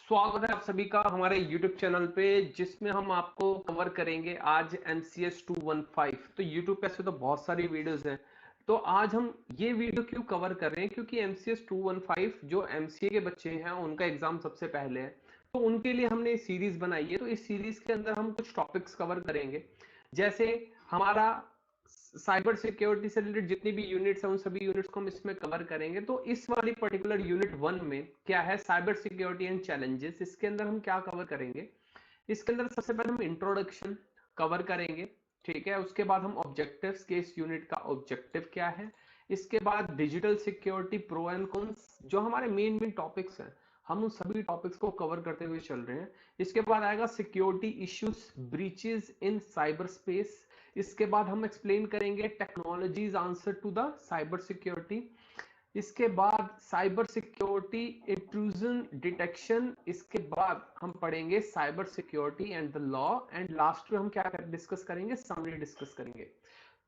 स्वागत है आप सभी का हमारे YouTube चैनल पे, जिसमें हम आपको कवर करेंगे आज MCS 215। तो YouTube पे ऐसे तो बहुत सारी वीडियोस हैं, तो आज हम ये वीडियो क्यों कवर कर रहे हैं, क्योंकि MCS 215 जो MCA के बच्चे हैं उनका एग्जाम सबसे पहले है, तो उनके लिए हमने सीरीज बनाई है। तो इस सीरीज के अंदर हम कुछ टॉपिक्स कवर करेंगे, जैसे हमारा साइबर सिक्योरिटी से रिलेटेड जितनी भी यूनिट्स हैं उन सभी यूनिट्स को हम इसमें कवर करेंगे। तो इस वाली पर्टिकुलर यूनिट 1 में क्या है, साइबर सिक्योरिटी एंड चैलेंजेस, इसके अंदर हम क्या कवर करेंगे। इसके अंदर सबसे पहले हम इंट्रोडक्शन कवर करेंगे, ठीक है। उसके बाद हम ऑब्जेक्टिव्स के, इस यूनिट का ऑब्जेक्टिव क्या है। इसके बाद digital security pro and cons, जो हमारे मेन टॉपिक्स हैं, हम उन सभी टॉपिक्स को कवर करते हुए चल रहे हैं। इसके बाद आएगा security issues, breaches in cyber space. इसके बाद हम एक्सप्लेन करेंगे technologies answer to the cyber security. इसके बाद साइबर सिक्योरिटी इंट्रूजन डिटेक्शन। इसके बाद हम पढ़ेंगे cyber security and the law, and last में हम क्या डिस्कस करेंगे, समरी डिस्कस करेंगे।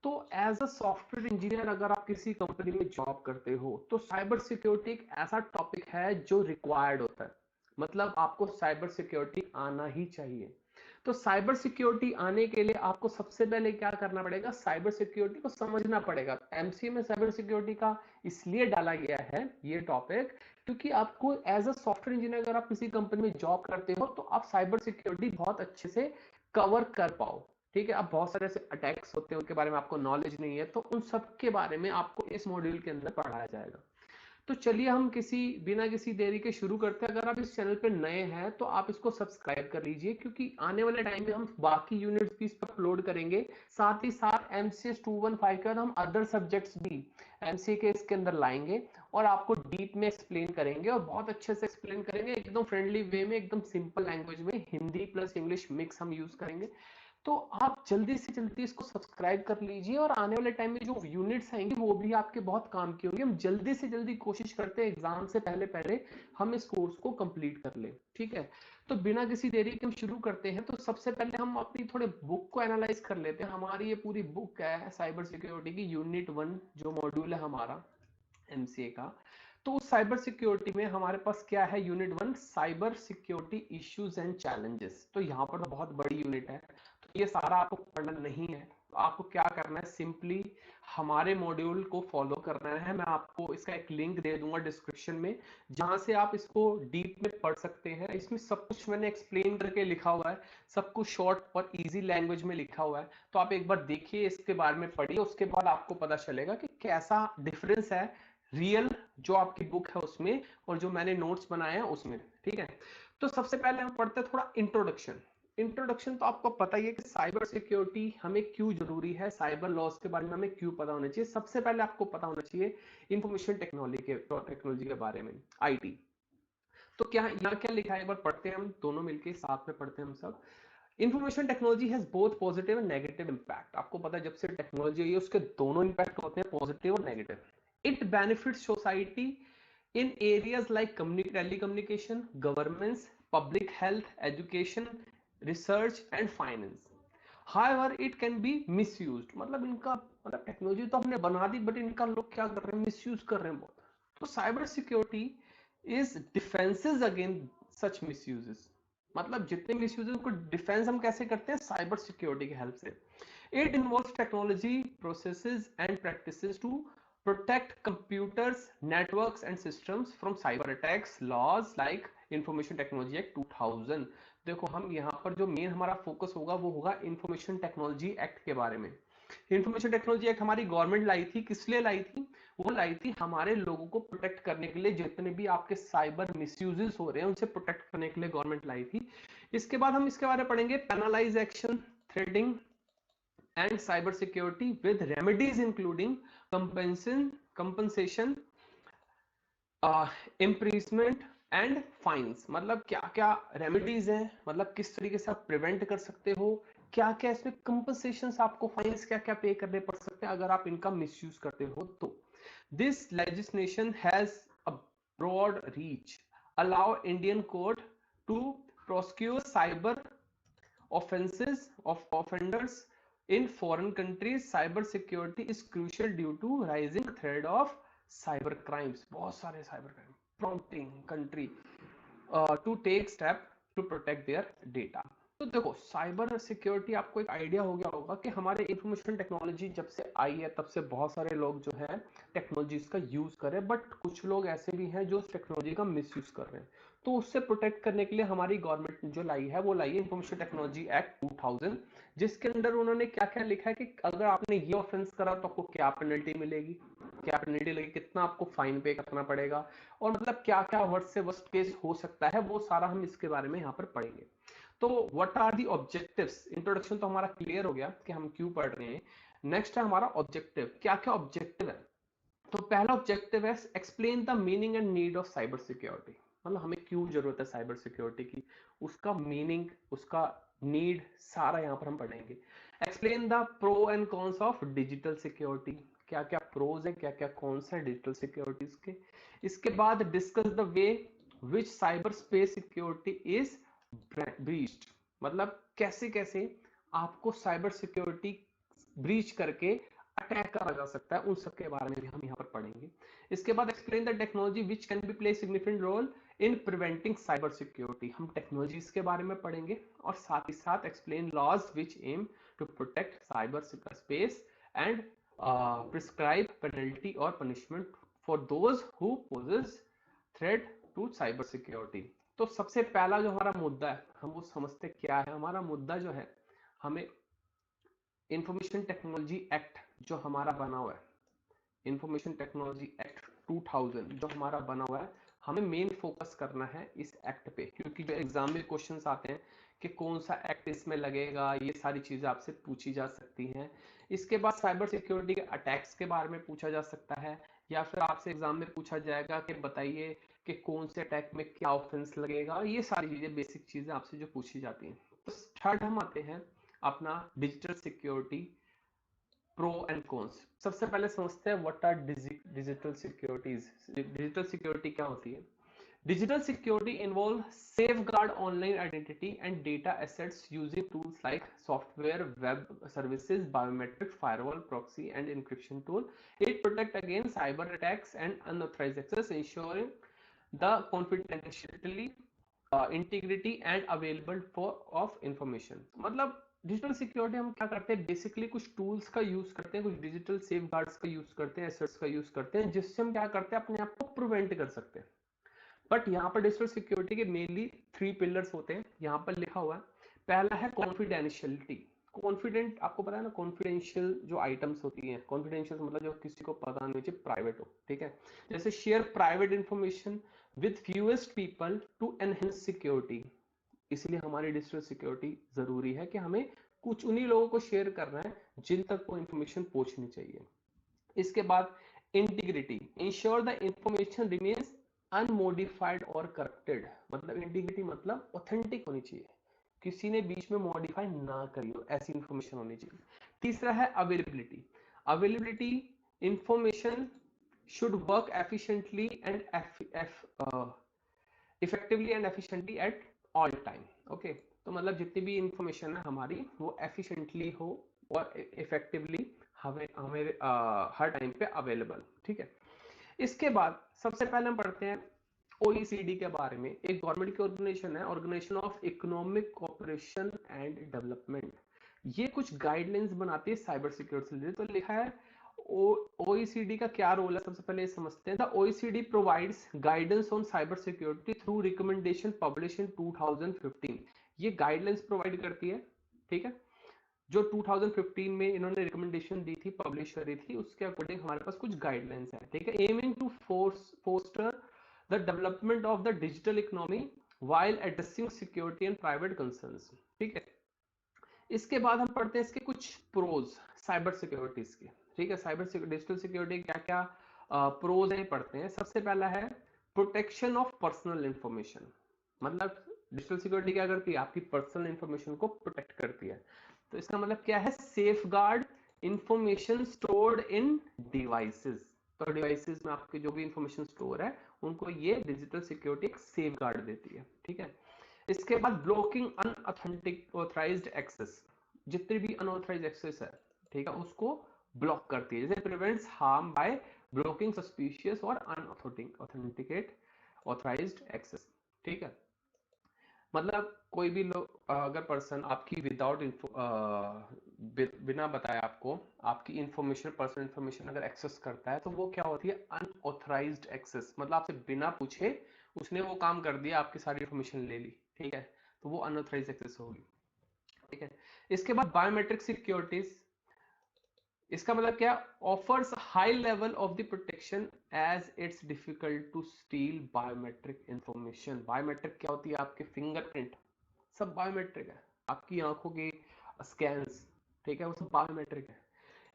तो एज अ सॉफ्टवेयर इंजीनियर अगर आप किसी कंपनी में जॉब करते हो तो साइबर सिक्योरिटी एक ऐसा टॉपिक है जो रिक्वायर्ड होता है, मतलब आपको साइबर सिक्योरिटी आना ही चाहिए। तो साइबर सिक्योरिटी आने के लिए आपको सबसे पहले क्या करना पड़ेगा, साइबर सिक्योरिटी को समझना पड़ेगा। एमसीए में साइबर सिक्योरिटी का इसलिए डाला गया है ये टॉपिक, क्योंकि आपको एज अ सॉफ्टवेयर इंजीनियर अगर आप किसी कंपनी में जॉब करते हो तो आप साइबर सिक्योरिटी बहुत अच्छे से कवर कर पाओ, ठीक है। अब बहुत सारे ऐसे अटैक्स होते हैं उनके बारे में आपको नॉलेज नहीं है, तो उन सब के बारे में आपको इस मॉड्यूल के अंदर पढ़ाया जाएगा। तो चलिए हम बिना किसी देरी के शुरू करते हैं। अगर आप इस चैनल पे नए हैं तो आप इसको सब्सक्राइब कर लीजिए, क्योंकि आने वाले टाइम में हम बाकी यूनिट्स भी इस पर अपलोड करेंगे। साथ ही साथ MCS 215 के बाद हम अदर सब्जेक्ट्स भी MCA के इसके अंदर लाएंगे और आपको डीप में एक्सप्लेन करेंगे, और बहुत अच्छे से एक्सप्लेन करेंगे, एकदम फ्रेंडली वे में, एकदम सिंपल लैंग्वेज में, हिंदी प्लस इंग्लिश मिक्स हम यूज करेंगे। तो आप जल्दी से जल्दी इसको सब्सक्राइब कर लीजिए, और आने वाले टाइम में जो यूनिट्स आएंगे वो भी आपके बहुत काम की होंगी। हम जल्दी से जल्दी कोशिश करते हैं एग्जाम से पहले पहले हम इस कोर्स को कंप्लीट कर लें, ठीक है। तो बिना किसी देरी के हम शुरू करते हैं। तो सबसे पहले हम अपनी थोड़े बुक को एनालाइज कर लेते हैं। हमारी ये पूरी बुक है साइबर सिक्योरिटी की, यूनिट 1 जो मॉड्यूल है हमारा MCA का। तो उस साइबर सिक्योरिटी में हमारे पास क्या है, unit 1 cyber security issues and challenges. तो यहाँ पर तो बहुत बड़ी यूनिट है, तो ये सारा आपको पढ़ना नहीं है। तो आपको क्या करना है, सिंपली हमारे मॉड्यूल को फॉलो करना है। मैं आपको इसका एक लिंक दे दूंगा डिस्क्रिप्शन में, जहां से आप इसको डीप में पढ़ सकते हैं। इसमें सब कुछ मैंने एक्सप्लेन करके लिखा हुआ है, सब कुछ शॉर्ट और इजी लैंग्वेज में लिखा हुआ है। तो आप एक बार देखिए, इसके बारे में पढ़िए, उसके बाद आपको पता चलेगा कि कैसा डिफरेंस है रियल जो आपकी बुक है उसमें और जो मैंने नोट्स बनाए हैं उसमें, ठीक है। तो सबसे पहले हम पढ़ते हैं थोड़ा इंट्रोडक्शन। इंट्रोडक्शन तो आपको पता ही है कि साइबर सिक्योरिटी हमें क्यों जरूरी है, साइबर लॉस के बारे में हमें क्यों पता होना चाहिए। सबसे पहले आपको पता होना चाहिए इंफॉर्मेशन टेक्नोलॉजी के बारे में, IT। तो क्या यहाँ क्या लिखा है, एक बार पढ़ते हैं हम दोनों मिलके, साथ में पढ़ते हैं हम सब। Information technology has both positive and negative impact. आपको पता है जब से टेक्नोलॉजी आई है उसके दोनों इंपैक्ट होते हैं, पॉजिटिव और negative. It benefits society in areas like telecommunication, governments, public health, education, research and finance. However, it can be misused. मतलब इनका मतलब टेक्नोलॉजी तो हमने बना दी, बट इनका लोग क्या कर रहे हैं, मिसयूज कर रहे हैं बहुत। तो cyber security is defences against such misuses. मतलब जितने मिसयूज उनको डिफेंस हम कैसे करते हैं, साइबर सिक्योरिटी की हेल्प से। It involves technology processes and practices to protect computers, networks and systems from cyber attacks. Laws like Information Technology Act 2000। देखो हम यहाँ पर जो मेन हमारा फोकस होगा वो होगा इंफॉर्मेशन टेक्नोलॉजी एक्ट के बारे में। इंफॉर्मेशन टेक्नोलॉजी एक्ट हमारी गवर्नमेंट लाई थी, किस लिए लाई थी, वो लाई थी हमारे लोगों को प्रोटेक्ट करने के लिए, जितने भी आपके साइबर मिसयूजेस हो रहे हैं उनसे प्रोटेक्ट करने के लिए गवर्नमेंट लाई थी। इसके बाद हम इसके बारे में पढ़ेंगे penalise action, threading and cyber security with remedies including compensation, imprisonment and fines। मतलब क्या क्या रेमेडीज हैं, मतलब किस तरीके से आप प्रिवेंट कर सकते हो, क्या क्या इसमें कंपनसेशन, आपको फाइन्स क्या क्या पे करने पड़ सकते हैं अगर आप इनका मिसयूज करते हो। तो this legislation has a broad reach, allow Indian court to prosecute cyber offenses of offenders in foreign countries. Cyber security is crucial due to rising threat of cyber crimes। बहुत सारे cyber crime, prompting country to take step to protect their data. तो देखो cyber security, आपको एक idea हो गया होगा कि हमारे इंफॉर्मेशन टेक्नोलॉजी जब से आई है तब से बहुत सारे लोग जो है टेक्नोलॉजीज का यूज कर रहे हैं, बट कुछ लोग ऐसे भी हैं जो उस टेक्नोलॉजी का मिसयूज कर रहे हैं। तो उससे प्रोटेक्ट करने के लिए हमारी गवर्नमेंट जो लाई है वो लाई है इंफॉर्मेशन टेक्नोलॉजी एक्ट 2000, जिसके अंदर उन्होंने क्या क्या लिखा है कि अगर आपने ये ऑफेंस करा तो आपको क्या पेनल्टी मिलेगी, क्या पेनल्टी लगेगी, कितना आपको फाइन पे करना पड़ेगा, और मतलब क्या क्या वर्स्ट से वर्स्ट केस हो सकता है, वो सारा हम इसके बारे में यहाँ पर पढ़ेंगे। तो what are the objectives, introduction तो हमारा क्लियर हो गया कि हम क्यों पढ़ रहे हैं। नेक्स्ट है हमारा ऑब्जेक्टिव, क्या क्या ऑब्जेक्टिव है। तो पहला ऑब्जेक्टिव है explain the meaning and need of cyber security, मतलब हमें क्यों जरूरत है साइबर सिक्योरिटी की, उसका मीनिंग, उसका नीड, सारा यहाँ पर हम पढ़ेंगे। Explain the pro and cons of digital security, क्या क्या प्रोज है, क्या क्या कॉन्स है डिजिटल सिक्योरिटीज के। इसके बाद discuss the way which cyber space security is breached, मतलब कैसे कैसे आपको साइबर सिक्योरिटी ब्रीच करके अटैक करा जा सकता है, उन सब के बारे में भी हम यहाँ पर पढ़ेंगे। इसके बाद explain the technology which can be play significant role in preventing cyber security, हम टेक्नोलॉजीज के बारे में पढ़ेंगे। और साथ ही साथ explain laws which aim to protect cyber space and prescribe penalty और punishment for those who poses threat to cyber security. तो सबसे पहला जो हमारा मुद्दा है हम वो समझते क्या है। हमारा मुद्दा जो है, हमें इंफॉर्मेशन टेक्नोलॉजी एक्ट जो हमारा बना हुआ है, इंफॉर्मेशन टेक्नोलॉजी एक्ट 2000 जो हमारा बना हुआ है, हमें मेन फोकस करना है इस एक्ट पे, क्योंकि जो एग्जाम में क्वेश्चंस आते हैं कि कौन सा एक्ट इसमें लगेगा, ये सारी चीजें आपसे पूछी जा सकती हैं। इसके बाद साइबर सिक्योरिटी के अटैक्स के बारे में पूछा जा सकता है, या फिर आपसे एग्जाम में पूछा जाएगा कि बताइए कि कौन से अटैक में क्या ऑफेंस लगेगा, ये सारी चीजें बेसिक चीजें आपसे जो पूछी जाती हैं। तो थर्ड हम आते हैं अपना digital security pro and cons. सबसे पहले समझते हैं what are digital securities. Digital security क्या होती है। Digital security involve safeguard online identity and data assets using tools like software, web services, biometric, firewall, proxy, and encryption tool. It protect against cyber attacks and unauthorized access, ensuring the confidentiality, integrity and available for of information. मतलब digital security हम क्या करते हैं, basically कुछ tools का use करते हैं, कुछ डिजिटल सेफ गार्ड्स का यूज करते हैं, एसेट्स का यूज करते हैं, जिससे हम क्या करते हैं अपने आप को प्रिवेंट कर सकते हैं। बट यहाँ पर डिजिटल सिक्योरिटी के मेनली 3 पिलर्स होते हैं, यहाँ पर लिखा हुआ है। पहला है कॉन्फिडेंशियलिटी। कॉन्फिडेंट, आपको पता है ना, कॉन्फिडेंशियल जो आइटम्स होती हैं, कॉन्फिडेंशियल मतलब जो किसी को पता नहीं चाहिए, प्राइवेट हो, ठीक है। जैसे share private information with fewest people to enhance security. इसलिए हमारी डिजिटल सिक्योरिटी जरूरी है कि हमें कुछ उन्हीं लोगों को शेयर करना है जिन तक वो इंफॉर्मेशन पहुंचनी चाहिए। इसके बाद integrity, ensure the information remains unmodified और करप्टेड, मतलब इंटीग्रिटी मतलब ऑथेंटिक होनी चाहिए, किसी ने बीच में मॉडिफाई ना करी हो, ऐसी इंफॉर्मेशन होनी चाहिए। तीसरा है availability. Availability, information should work efficiently and effectively and efficiently at all time. Okay, तो मतलब जितनी भी इंफॉर्मेशन है हमारी वो एफिशिएंटली हो और इफेक्टिवली हमें हमें हर टाइम पे अवेलेबल, ठीक है। इसके बाद सबसे पहले हम पढ़ते हैं ओईसीडी के बारे में। एक गवर्नमेंट की ऑर्गेनाइजेशन है, organisation of economic cooperation and development. ये कुछ गाइडलाइंस बनाती है साइबर सिक्योरिटी से रिलेटेड। तो लिखा है OECD का क्या रोल है, सबसे पहले ये समझते हैं। The OECD provides guidance on cyber security through recommendation publish in 2015। ये गाइडलाइंस प्रोवाइड करती है, ठीक है, जो 2015 में इन्होंने रिकमेंडेशन दी थी, पब्लिश करी थी, उसके अकॉर्डिंग हमारे पास कुछ गाइडलाइंस है, ठीक है। Aiming to foster the development of the digital economy while addressing security and private concerns, ठीक है। इसके बाद हम पढ़ते हैं इसके कुछ प्रोज साइबर सिक्योरिटीज के, ठीक है। साइबर डिजिटल सिक्योरिटी क्या क्या प्रोज है पढ़ते हैं। सबसे पहला है प्रोटेक्शन ऑफ पर्सनल इंफॉर्मेशन, मतलब डिजिटल सिक्योरिटी क्या करती है, आपकी पर्सनल इंफॉर्मेशन को प्रोटेक्ट करती है। तो इसका मतलब क्या है, safe guard information stored in devices. तो डिवाइसेस में आपकी जो भी इंफॉर्मेशन स्टोर है उनको ये डिजिटल सिक्योरिटी एक सेफ गार्ड देती है, ठीक है। इसके बाद ब्लॉकिंग अनऑथेंटिक ऑथराइज्ड एक्सेस, जितनी भी अनऑथराइज्ड एक्सेस है, ठीक है, उसको ब्लॉक करती है। जैसे prevents harm by blocking suspicious और अनऑथेंटिकेट ऑथराइज्ड एक्सेस, ठीक है। मतलब कोई भी लोग अगर पर्सन आपकी विदाउट बिना बताए आपको आपकी इंफॉर्मेशन, पर्सनल इंफॉर्मेशन अगर एक्सेस करता है तो वो क्या होती है, अनऑथराइज्ड एक्सेस। मतलब आपसे बिना पूछे उसने वो काम कर दिया, आपकी सारी इंफॉर्मेशन ले ली, ठीक है, तो वो अनऑथराइज्ड एक्सेस होगी, ठीक है। इसके बाद बायोमेट्रिक सिक्योरिटीज, इसका मतलब क्या, offers high level of the protection as it's difficult to steal biometric information. Biometric क्या होती है, आपके फिंगरप्रिंट, सब बायोमेट्रिक है, आपकी आंखों के स्कैन्स, ठीक है, वो सब बायोमेट्रिक है।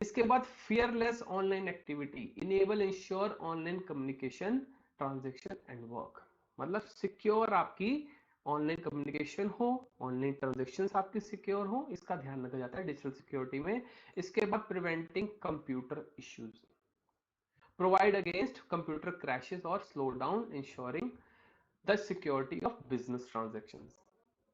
इसके बाद fearless online activity enable ensure online communication, transaction and work. मतलब सिक्योर आपकी ऑनलाइन कम्युनिकेशन हो, ऑनलाइन ट्रांजेक्शन आपकी सिक्योर हो, इसका ध्यान रखा जाता है डिजिटल सिक्योरिटी में। इसके बाद preventing computer issues, provide against computer crashes और slow down ensuring the security of business transactions,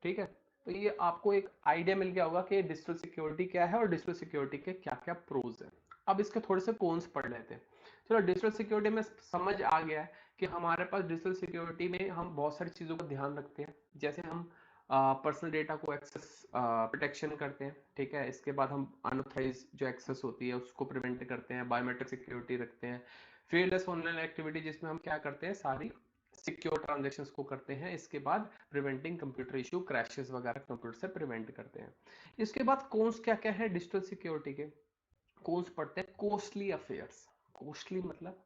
ठीक है। तो ये आपको एक आइडिया मिल गया होगा कि डिजिटल सिक्योरिटी क्या है और डिजिटल सिक्योरिटी के क्या क्या प्रोज हैं। अब इसके थोड़े से कॉन्स पढ़ लेते हैं। चलो, डिजिटल सिक्योरिटी में समझ आ गया है कि हमारे पास डिजिटल सिक्योरिटी में हम बहुत सारी चीजों का ध्यान रखते हैं, जैसे हम पर्सनल डेटा को एक्सेस प्रोटेक्शन करते हैं, ठीक है। इसके बाद हम अनऑथराइज जो एक्सेस होती है उसको प्रिवेंट करते हैं, बायोमेट्रिक सिक्योरिटी रखते हैं, फेयरलेस ऑनलाइन एक्टिविटी जिसमें हम क्या करते हैं, सारी सिक्योर ट्रांजेक्शंस को करते हैं। इसके बाद प्रिवेंटिंग कंप्यूटर इशू, क्रैशेस वगैरह कंप्यूटर से प्रिवेंट करते हैं। इसके बाद कॉन्स क्या क्या है डिजिटल सिक्योरिटी के, कॉन्स पढ़ते हैं। कॉस्टली अफेयर्स, कॉस्टली मतलब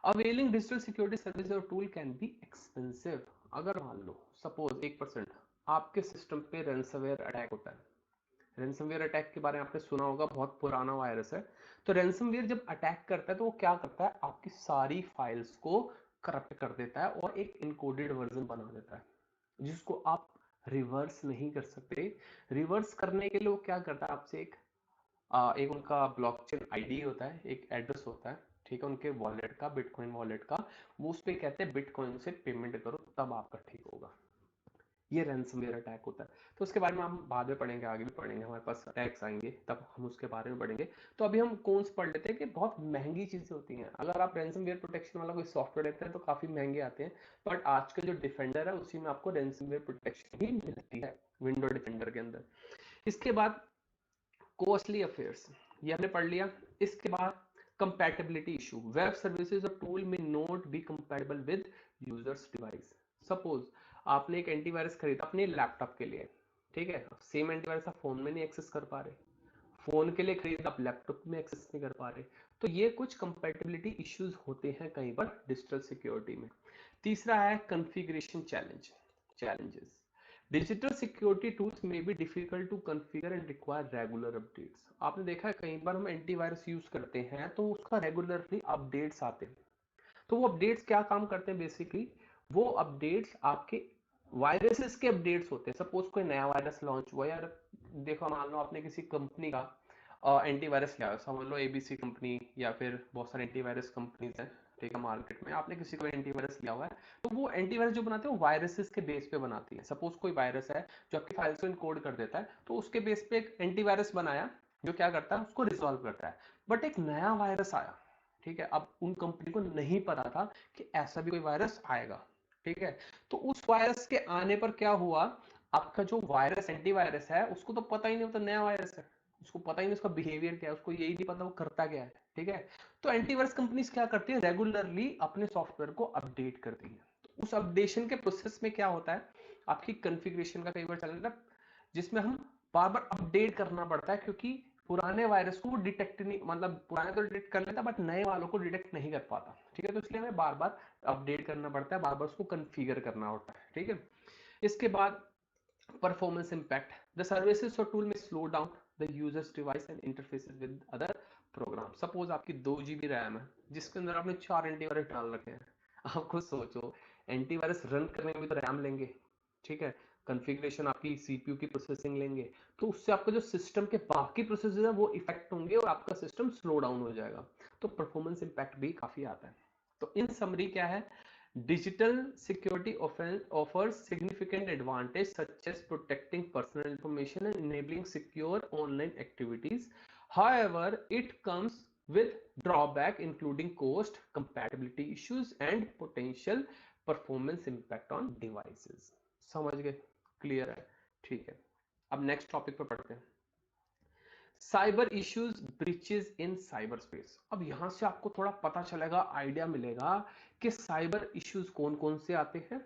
अवेलिंग डिजिटल सिक्योरिटी सर्विस और टूल कैन बी एक्सपेंसिव। अगर मान लो सपोज 1% आपके सिस्टम पे रैंसमवेयर अटैक होता है। रैंसमवेयर अटैक के बारे में आपने सुना होगा, बहुत पुराना वायरस है। तो रैंसमवेयर जब अटैक करता है तो वो क्या करता है, आपकी सारी फाइल्स को करप्ट कर देता है और एक इनकोडेड वर्जन बना देता है जिसको आप रिवर्स नहीं कर सकते। रिवर्स करने के लिए वो क्या करता है, आपसे एक उनका ब्लॉकचेन आईडी होता है, एक एड्रेस होता है, ठीक है, उनके वॉलेट का, बिटकॉइन वॉलेट का, वो उस पर कहते हैं बिटकॉइन से पेमेंट करो तब आपका ठीक होगा। ये रैंसमवेयर अटैक होता है। तो उसके बारे में हम बाद में पढ़ेंगे, आगे भी पढ़ेंगे, हमारे पास अटैक्स आएंगे तब हम उसके बारे में पढ़ेंगे। तो अभी हम कौन पढ़ लेते हैं कि बहुत महंगी चीजें होती हैं। अगर आप रैंसमवेयर प्रोटेक्शन वाला कोई सॉफ्टवेयर लेते हैं तो काफी महंगे आते हैं, बट आज का जो डिफेंडर है उसी में आपको रैंसमवेयर प्रोटेक्शन ही मिलती है, विंडो डिफेंडर के अंदर। इसके बाद कॉस्टली अफेयर्स, ये हमने पढ़ लिया। इसके बाद कंपैटिबिलिटी इशू, वेब सर्विसेज और टूल में not be compatible with users device. Suppose आपने एक एंटीवायरस खरीदा अपने लैपटॉप के लिए, ठीक है, सेम एंटीवायरस आप फोन में नहीं एक्सेस कर पा रहे, फोन के लिए खरीदा आप लैपटॉप में एक्सेस नहीं कर पा रहे, तो ये कुछ कंपैटिबिलिटी इश्यूज होते हैं कई बार डिजिटल सिक्योरिटी में। तीसरा है configuration challenges, digital security tools में be difficult to configure and require regular updates. आपने देखा है कई बार हम एंटीवायरस यूज करते हैं तो उसका रेगुलरली अपडेट्स आते हैं। तो वो अपडेट्स क्या काम करते हैं, बेसिकली वो अपडेट्स आपके वायरसेस के अपडेट्स होते हैं। सपोज कोई नया वायरस लॉन्च हुआ यार, देखो मान लो आपने किसी कंपनी का एंटीवायरस लिया, समझ लो एबीसी कंपनी या फिर बहुत सारे एंटीवायरस कंपनीज हैं, ठीक है, मार्केट में आपने किसी को एंटीवायरस लिया हुआ है, तो वो एंटीवायरस जो बनाते हैं वो वायरसेस के बेस पे बनाती है। सपोज कोई वायरस है जो आपकी फाइल्स को इनकोड कर देता है, तो उसके बेस पे एक एंटीवायरस बनाया जो क्या करता है, उसको रिजॉल्व करता है। बट एक नया वायरस आया, ठीक है, अब उन कंपनी को नहीं पता था कि ऐसा भी कोई वायरस आएगा, ठीक है। तो उस वायरस के आने पर क्या हुआ, आपका जो वायरस एंटीवायरस है उसको तो पता ही नहीं होता नया वायरस है, उसको पता ही नहीं उसका बिहेवियर क्या है, उसको यही नहीं पता वो करता क्या है, ठीक है। तो एंटीवायरस कंपनीज क्या करती है, रेगुलरली अपने सॉफ्टवेयर को अपडेट करती है। तो उस अपडेशन के प्रोसेस में क्या होता है, आपकी कॉन्फ़िगरेशन का कई बार चैलेंज, जिसमें हम बार बार अपडेट करना पड़ता है, क्योंकि पुराने वायरस को डिटेक्ट नहीं, मतलब पुराने तो डिटेक्ट कर लेता बट नए वालों को डिटेक्ट नहीं कर पाता, ठीक है। तो इसलिए हमें बार बार अपडेट करना पड़ता है, बार बार उसको कॉन्फ़िगर करना होता है, ठीक है। इसके बाद परफॉर्मेंस इम्पैक्ट, द सर्विसेज और टूल में slow down the users device and interfaces with other program. Suppose आपकी 2 GB रैम है जिसके अंदर आपने 4 एंटीवायरस डाल रखे हैं। आप खुद सोचो, एंटीवायरस रन करने में भी तो रैम लेंगे, ठीक है, कॉन्फ़िगरेशन आपकी सीपीयू की प्रोसेसिंग लेंगे, तो उससे आपका जो सिस्टम के बाकी प्रोसेसेस है वो इफेक्ट होंगे और आपका सिस्टम स्लो डाउन हो जाएगा। तो परफॉर्मेंस इम्पैक्ट भी काफी आता है। तो इन समरी क्या है, digital security offers significant advantage such as protecting personal information and enabling secure online activities. However, it comes with drawback including cost, compatibility issues, and potential performance impact on devices. समझ गए? Clear है? ठीक है, अब next topic पे पढ़ते हैं। Cyber issues breaches in cyber space. अब यहां से आपको थोड़ा पता चलेगा, आइडिया मिलेगा कि साइबर इश्यूज कौन कौन से आते हैं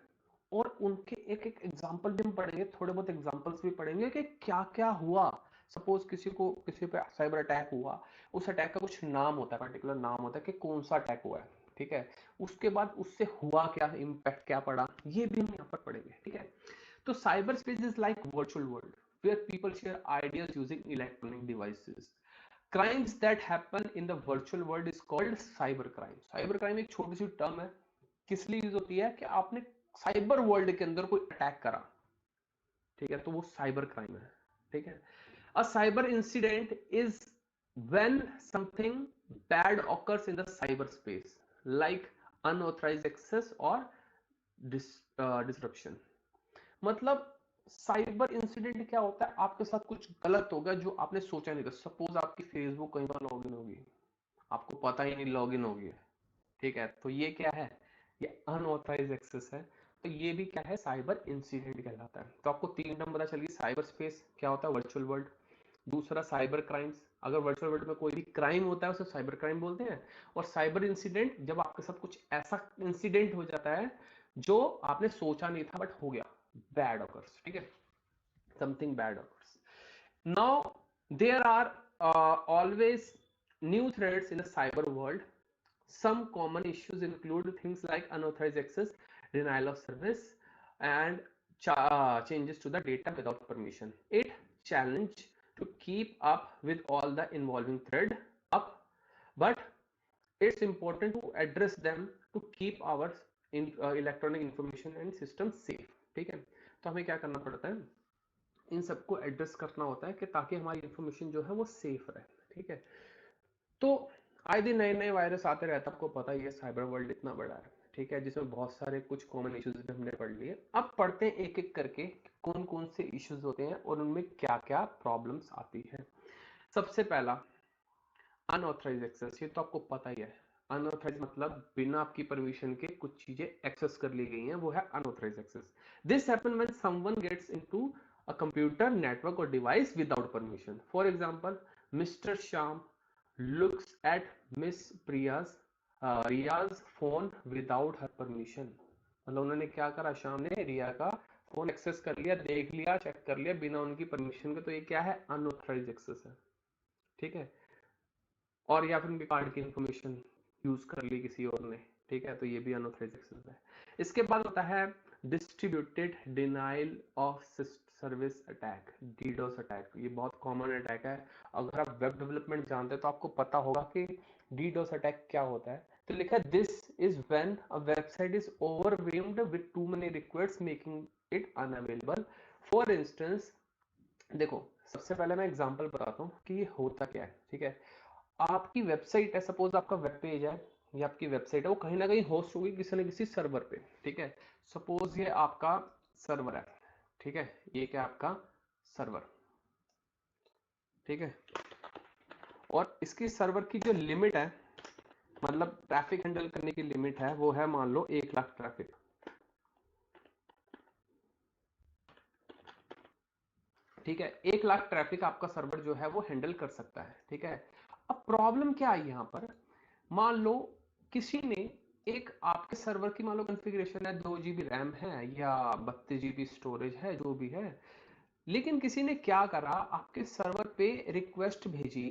और उनके एक एक एग्जांपल भी हम पढ़ेंगे, थोड़े बहुत एग्जांपल्स भी पढ़ेंगे कि क्या क्या हुआ। सपोज किसी पे साइबर अटैक हुआ, उस अटैक का कुछ नाम होता है, पर्टिकुलर नाम होता है कि कौन सा अटैक हुआ है, ठीक है। उसके बाद उससे हुआ क्या, इम्पैक्ट क्या पड़ा, ये भी हम यहाँ पर पढ़ेंगे, ठीक है। तो cyber space is like virtual world where people share ideas using electronic devices. Crimes that happen in the virtual world is called cyber crime. Cyber crime एक छोटी सी टर्म है, किस लिए यूज होती है कि आपने साइबर वर्ल्ड के अंदर कोई अटैक करा, ठीक है, तो वो साइबर क्राइम है, ठीक है। A cyber incident is when something bad occurs in the cyberspace like unauthorized access or disruption। मतलब साइबर इंसिडेंट क्या होता है, आपके साथ कुछ गलत होगा जो आपने सोचा नहीं था। सपोज आपकी फेसबुक कहीं पर लॉगिन होगी, आपको पता ही नहीं लॉगिन होगी, ठीक है, तो ये क्या है, ये अनऑथराइज्ड एक्सेस है। तो ये भी क्या है, साइबर इंसिडेंट कहलाता है। तो आपको तीन टर्म पता चली, साइबर स्पेस क्या होता है, वर्चुअल वर्ल्ड। दूसरा साइबर क्राइम्स, अगर वर्चुअल वर्ल्ड में कोई भी क्राइम होता है उसे साइबर क्राइम बोलते हैं। और साइबर इंसिडेंट, जब आपके साथ कुछ ऐसा इंसिडेंट हो जाता है जो आपने सोचा नहीं था बट हो गया, बैड ऑकर्स, ठीक है, something bad occurs. Now there are always new threats in the cyber world. Some common issues include things like unauthorized access, denial of service, and changes to the data without permission. It challenge to keep up with all the involving thread up, but it's important to address them to keep our electronic information and system safe, ठीक है। तो हमें क्या करना पड़ता है, इन सबको address करना होता है कि ताकि हमारी इंफॉर्मेशन जो है वो सेफ रहे, ठीक है। तो आए दिन नए नए वायरस आते रहते हैं, आपको पता ही है साइबर वर्ल्ड इतना बड़ा है, ठीक है, जिसमें बहुत सारे कुछ कॉमन इश्यूज भी हमने पढ़ लिए। अब पढ़ते हैं एक एक करके कौन कौन से इश्यूज होते हैं और उनमें क्या क्या प्रॉब्लम्स आती है। सबसे पहला अनऑथराइज एक्सेस, ये तो आपको पता ही है। अनऑथराइज मतलब बिना आपकी परमिशन के कुछ चीजें एक्सेस कर ली गई हैं, वो है unauthorise access. This happen when someone gets into a computer network और device without permission. For example, mister Shyam looks at miss Priya's रियाज फोन विदाउट हर परमिशन। मतलब उन्होंने क्या करा, शाम ने रिया का फोन एक्सेस कर लिया, देख लिया, चेक कर लिया बिना उनकी परमिशन के, तो ये क्या है, अनऑथराइज एक्सेस है, ठीक है। और या फिर उनके कार्ड की इंफॉर्मेशन यूज कर ली किसी और ने, ठीक है, तो ये भी अनऑथराइज्ड एक्सेस है। इसके बाद होता है distributed denial of service attack, DDoS attack. ये बहुत कॉमन अटैक है। अगर आप वेब डेवलपमेंट जानते हैं तो आपको पता होगा कि डीडोस अटैक क्या होता है। तो लिखा है this is when a website is overwhelmed with two many request making it unavailable. For instance, देखो सबसे पहले मैं एग्जांपल बताता हूँ कि ये होता क्या है, ठीक है। आपकी वेबसाइट है, सपोज आपका वेब पेज है, ये आपकी वेबसाइट है, वो कहीं ना कहीं होस्ट होगी किसी न किसी सर्वर पे, ठीक है। सपोज ये आपका सर्वर है, ठीक है, ये क्या आपका सर्वर, ठीक है। और इसकी सर्वर की जो लिमिट है, मतलब ट्रैफिक हैंडल करने की लिमिट है, वो है मान लो 1,00,000 ट्रैफिक, ठीक है। 1,00,000 ट्रैफिक आपका सर्वर जो है वो हैंडल कर सकता है, ठीक है। अब प्रॉब्लम क्या आई यहाँ पर, मान लो किसी ने एक आपके सर्वर की मान लो कॉन्फ़िगरेशन है, 2 GB रैम है या 32 GB स्टोरेज है, जो भी है, लेकिन किसी ने क्या करा, आपके सर्वर पे रिक्वेस्ट भेजी,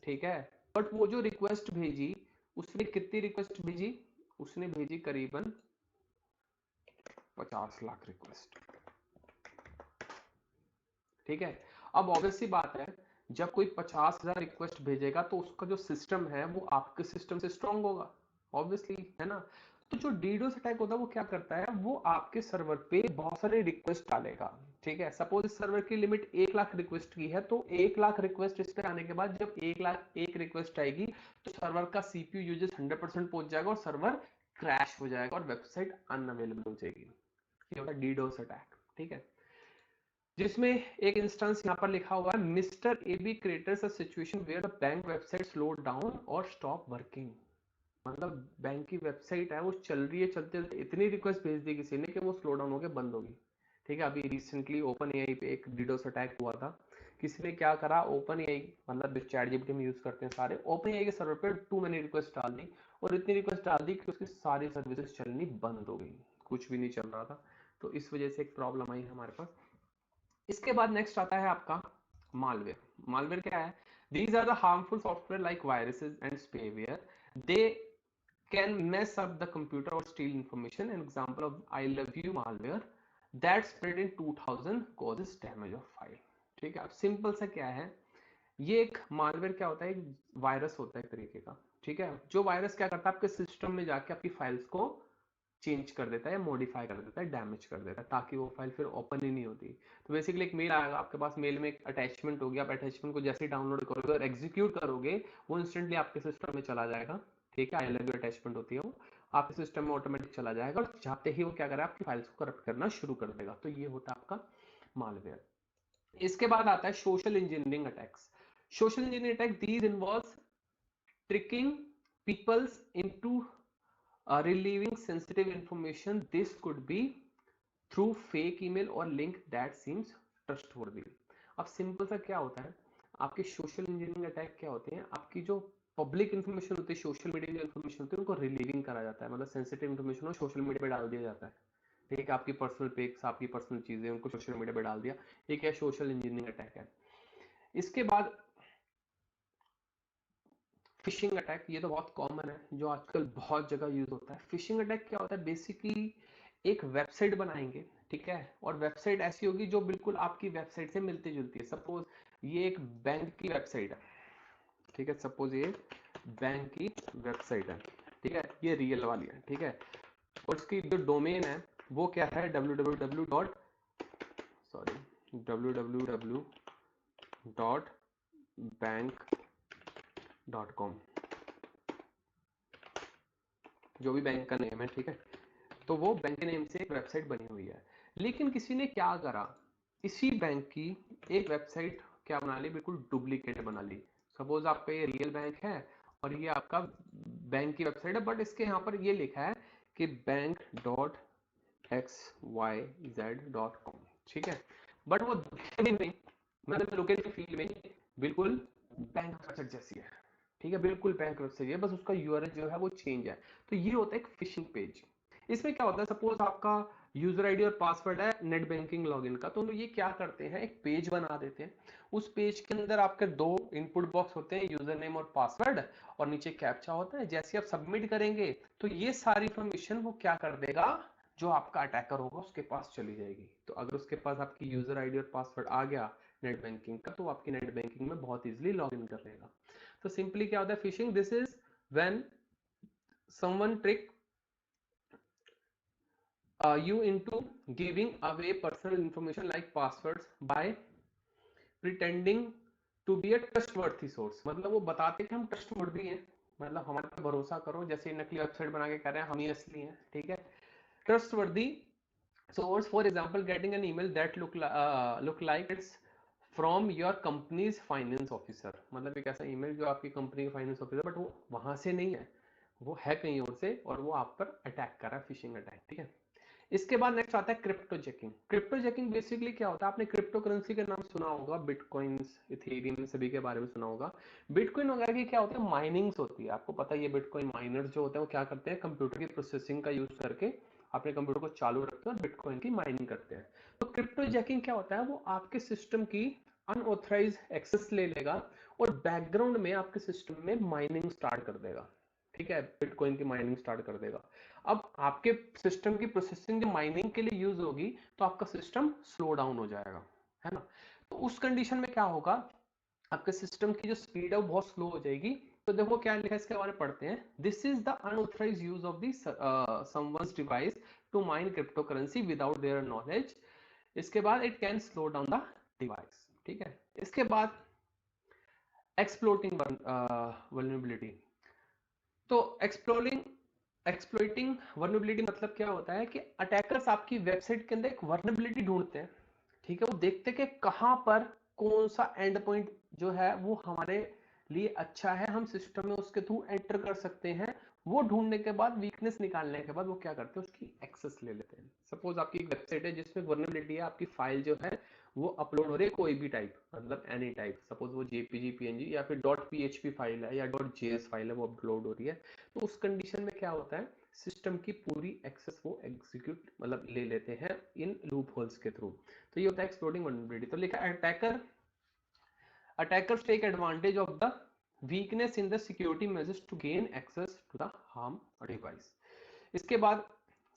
ठीक है। बट वो जो रिक्वेस्ट भेजी, उसने कितनी रिक्वेस्ट भेजी, उसने भेजी करीबन 50 लाख रिक्वेस्ट, ठीक है। अब ऑब्वियस सी बात है, जब कोई 50,000 रिक्वेस्ट भेजेगा तो उसका जो सिस्टम है वो आपके सिस्टम से स्ट्रांग होगा, ऑब्वियसली, है ना। तो जो डीडोस अटैक होता है वो क्या करता है, वो आपके सर्वर पे बहुत सारे रिक्वेस्ट डालेगा, ठीक है। सपोज इस सर्वर की लिमिट 1,00,000 रिक्वेस्ट की है, तो 1,00,000 रिक्वेस्ट इस पे आने के बाद जब 1,00,001 रिक्वेस्ट आएगी तो सर्वर का सीपीयू यूजेस 100% पहुंच जाएगा और सर्वर क्रैश हो जाएगा और वेबसाइट अनअवेलेबल हो जाएगी। ये होता है डीडोस अटैक, ठीक है। जिसमें एक इंस्टेंस यहाँ पर लिखा हुआ है, mister A B creators a situation where the bank website slow down और स्टॉप वर्किंग। मतलब बैंक की वेबसाइट है वो चल रही है, चलते चलते इतनी रिक्वेस्ट भेज दी किसी ने कि वो स्लो डाउन होकर बंद होगी। ठीक है, अभी रिसेंटली ओपन एआई पे एक डीडोस अटैक हुआ था। किसी ने क्या करा, ओपन एआई मतलब चैट जीपीटी में यूज करते हैं सारे, ओपन एआई के सर्वर पे टू मैनी रिक्वेस्ट डाल दी और इतनी रिक्वेस्ट डाल दी कि उसकी सारी सर्विसेज चलनी बंद हो गई, कुछ भी नहीं चल रहा था। तो इस वजह से एक प्रॉब्लम आई हमारे पास। इसके बाद नेक्स्ट आता है आपका मालवेयर। मालवेयर क्या है? These are the harmful software like viruses and spyware, they can mess up the computer or steal information. An example of I love you malware that spread in 2000 causes damage of file. ठीक है, अब simple सा क्या है, ये एक malware क्या होता है, एक वायरस होता है एक तरीके का। ठीक है, जो वायरस क्या करता है, आपके सिस्टम में जाके आपकी फाइल्स को चेंज कर देता है, मॉडिफाई कर देता है, डैमेज कर देता है, ताकि वो फाइल फिर ओपन ही नहीं होती। तो बेसिकली एक मेल आएगा आपके पास, मेल में एक अटैचमेंट होगी, आप अटैचमेंट को जैसे ही डाउनलोड करोगे और एग्जीक्यूट करोगे वो इंस्टेंटली आपके सिस्टम में चला जाएगा। ठीक है, आई लव यू अटैचमेंट होती है वो, आपके सिस्टम में ऑटोमेटिक चला जाएगा और जाते ही वो क्या करेगा, आपकी फाइल्स को करप्ट करना शुरू कर देगा। तो ये होता है आपका मालवेयर। इसके बाद आता है social engineering attacks. Social engineering attack, these involves tricking peoples into relieving sensitive information. This could be through fake email or link that seems trustworthy. अब सिंपल सा क्या होता है, आपके सोशल इंजीनियरिंग अटैक क्या होते हैं, आपकी जो पब्लिक इन्फॉर्मेशन होती है, सोशल मीडिया की इन्फॉर्मेशन होती है, उनको रिलीविंग करा जाता है, मतलब सेंसिटिव इन्फॉर्मेशन को सोशल मीडिया पे डाल दिया जाता है। ठीक है, आपकी पर्सनल पिक्स, आपकी पर्सनल चीजें उनको सोशल मीडिया पे डाल दिया, ये क्या सोशल इंजीनियरिंग अटैक है। इसके बाद फिशिंग अटैक, ये तो बहुत कॉमन है, जो आजकल बहुत जगह यूज होता है। फिशिंग अटैक क्या होता है, बेसिकली एक वेबसाइट बनाएंगे, ठीक है, और वेबसाइट ऐसी होगी जो बिल्कुल आपकी वेबसाइट से मिलती जुलती है। सपोज ये एक बैंक की वेबसाइट है, ठीक है, सपोज ये बैंक की वेबसाइट है, ठीक है, ये रियल वाली है, ठीक है, और उसकी जो डोमेन है वो क्या है, www.bank.com, जो भी बैंक का नेम है। ठीक है, तो वो बैंक के नेम से एक वेबसाइट बनी हुई है, लेकिन किसी ने क्या करा, इसी बैंक की एक वेबसाइट क्या बना ली, बिल्कुल डुप्लीकेट बना ली। सपोज आपका ये रियल बैंक है और ये आपका बैंक की वेबसाइट है, बट इसके यहाँ पर ये लिखा है कि bank.xyz.com, ठीक है, बट वो नहीं, मतलब लोकेशन फील्ड में बिल्कुल बैंक वेबसाइट जैसी है। ठीक है, बिल्कुल बैंक वेबसाइट है, बस उसका यूआरएल जो है वो चेंज है। तो ये होता है एक फिशिंग पेज। इसमें क्या होता है, सपोज आपका यूजर आईडी और पासवर्ड है नेट बैंकिंग लॉगिन का, तो ये क्या करते हैं, एक पेज बना देते हैं। उस पेज के अंदर आपके दो इनपुट बॉक्स होते हैं, यूजर नेम और पासवर्ड, और नीचे कैप्चा होता है। जैसे आप सबमिट करेंगे तो ये सारी इंफॉर्मेशन वो क्या कर देगा, जो आपका अटैकर होगा उसके पास चली जाएगी। तो अगर उसके पास आपकी यूजर आईडी और पासवर्ड आ गया नेट बैंकिंग का, तो आपकी नेट बैंकिंग में बहुत इजीली लॉग इन कर लेगा। तो सिंपली क्या होता है fishing, this is when someone trick you into giving away personal information like passwords by pretending to be a trustworthy source। मतलब वो बताते हैं कि हम ट्रस्टवर्दी हैं, मतलब हमारे पे भरोसा करो, जैसे नकली वेबसाइट बना के कह रहे हैं हम ही असली हैं। ठीक है, trustworthy source, for example getting an email that look like it's from your company's finance officer। मतलब एक ऐसा ईमेल जो आपकी कंपनी का फाइनेंस ऑफिसर, बट वो वहां से नहीं है, वो है कहीं और से, और वो आप पर अटैक कर रहा है, फिशिंग अटैक। ठीक है, इसके बाद नेक्स्ट आता है crypto checking. Crypto checking basically क्या होता है, आपने क्रिप्टो करेंसी का नाम सुना होगा, बिटकॉइंस, इथेरियम, सभी के बारे में सुना होगा। बिटकॉइन वगैरह की क्या होता है, माइनिंग्स होती है। आपको पता है ये बिटकॉइन माइनर्स जो होते हैं वो क्या करते हैं, कंप्यूटर की प्रोसेसिंग का यूज करके अपने कंप्यूटर को चालू रखते हैं और बिटकॉइन की माइनिंग करते हैं। तो क्रिप्टो जैकिंग क्या होता है, वो आपके सिस्टम की अनऑथराइज एक्सेस ले लेगा और बैकग्राउंड में आपके सिस्टम में माइनिंग स्टार्ट कर देगा। ठीक है, बिटकॉइन की माइनिंग स्टार्ट कर देगा। अब आपके सिस्टम की प्रोसेसिंग जो माइनिंग के लिए यूज होगी, तो आपका सिस्टम स्लो डाउन हो जाएगा, है ना। तो उस कंडीशन में क्या होगा, आपके सिस्टम की जो स्पीड है वो बहुत स्लो हो जाएगी। तो देखो क्या लिखा है, इसके बारे में पढ़ते हैं। This is the unauthorised use of the someone's device to mine crypto currency without their knowledge. इसके बाद it can slow down the device. ठीक है, इसके बाद एक्सप्लोटिंग वल्नरेबिलिटी। तो एक्सप्लोइटिंग वर्नेबिलिटी मतलब क्या होता है कि अटैकर्स आपकी वेबसाइट के अंदर एक वर्नेबिलिटी ढूंढते हैं। ठीक है, वो देखते हैं कि कहां पर कौन सा एंड पॉइंट जो है वो हमारे लिए अच्छा है, हम सिस्टम में उसके थ्रू एंटर कर सकते हैं, वो ढूंढने के बाद, वीकनेस निकालने के बाद वो क्या करते हैं, उसकी एक्सेस ले लेते हैं। सपोज आपकी एक वेबसाइट है जिसमें वर्नेबिलिटी है, आपकी फाइल जो है वो अपलोड हो रही है कोई भी टाइप, मतलब एनी टाइप, सपोज वो जेपीजी, पीएनजी या फिर .php फाइल है या .js फाइल है, वो अपलोड हो रही है। तो उस कंडीशन में क्या होता है, सिस्टम की पूरी एक्सेस वो एग्जीक्यूट मतलब ले लेते हैं इन लूप होल्स के थ्रू। तो ये होता है एक्सप्लोइटिंग वर्नेबिलिटी। तो लिखा attackers take advantage of the weakness in the security measures to gain access to the harm device। इसके बाद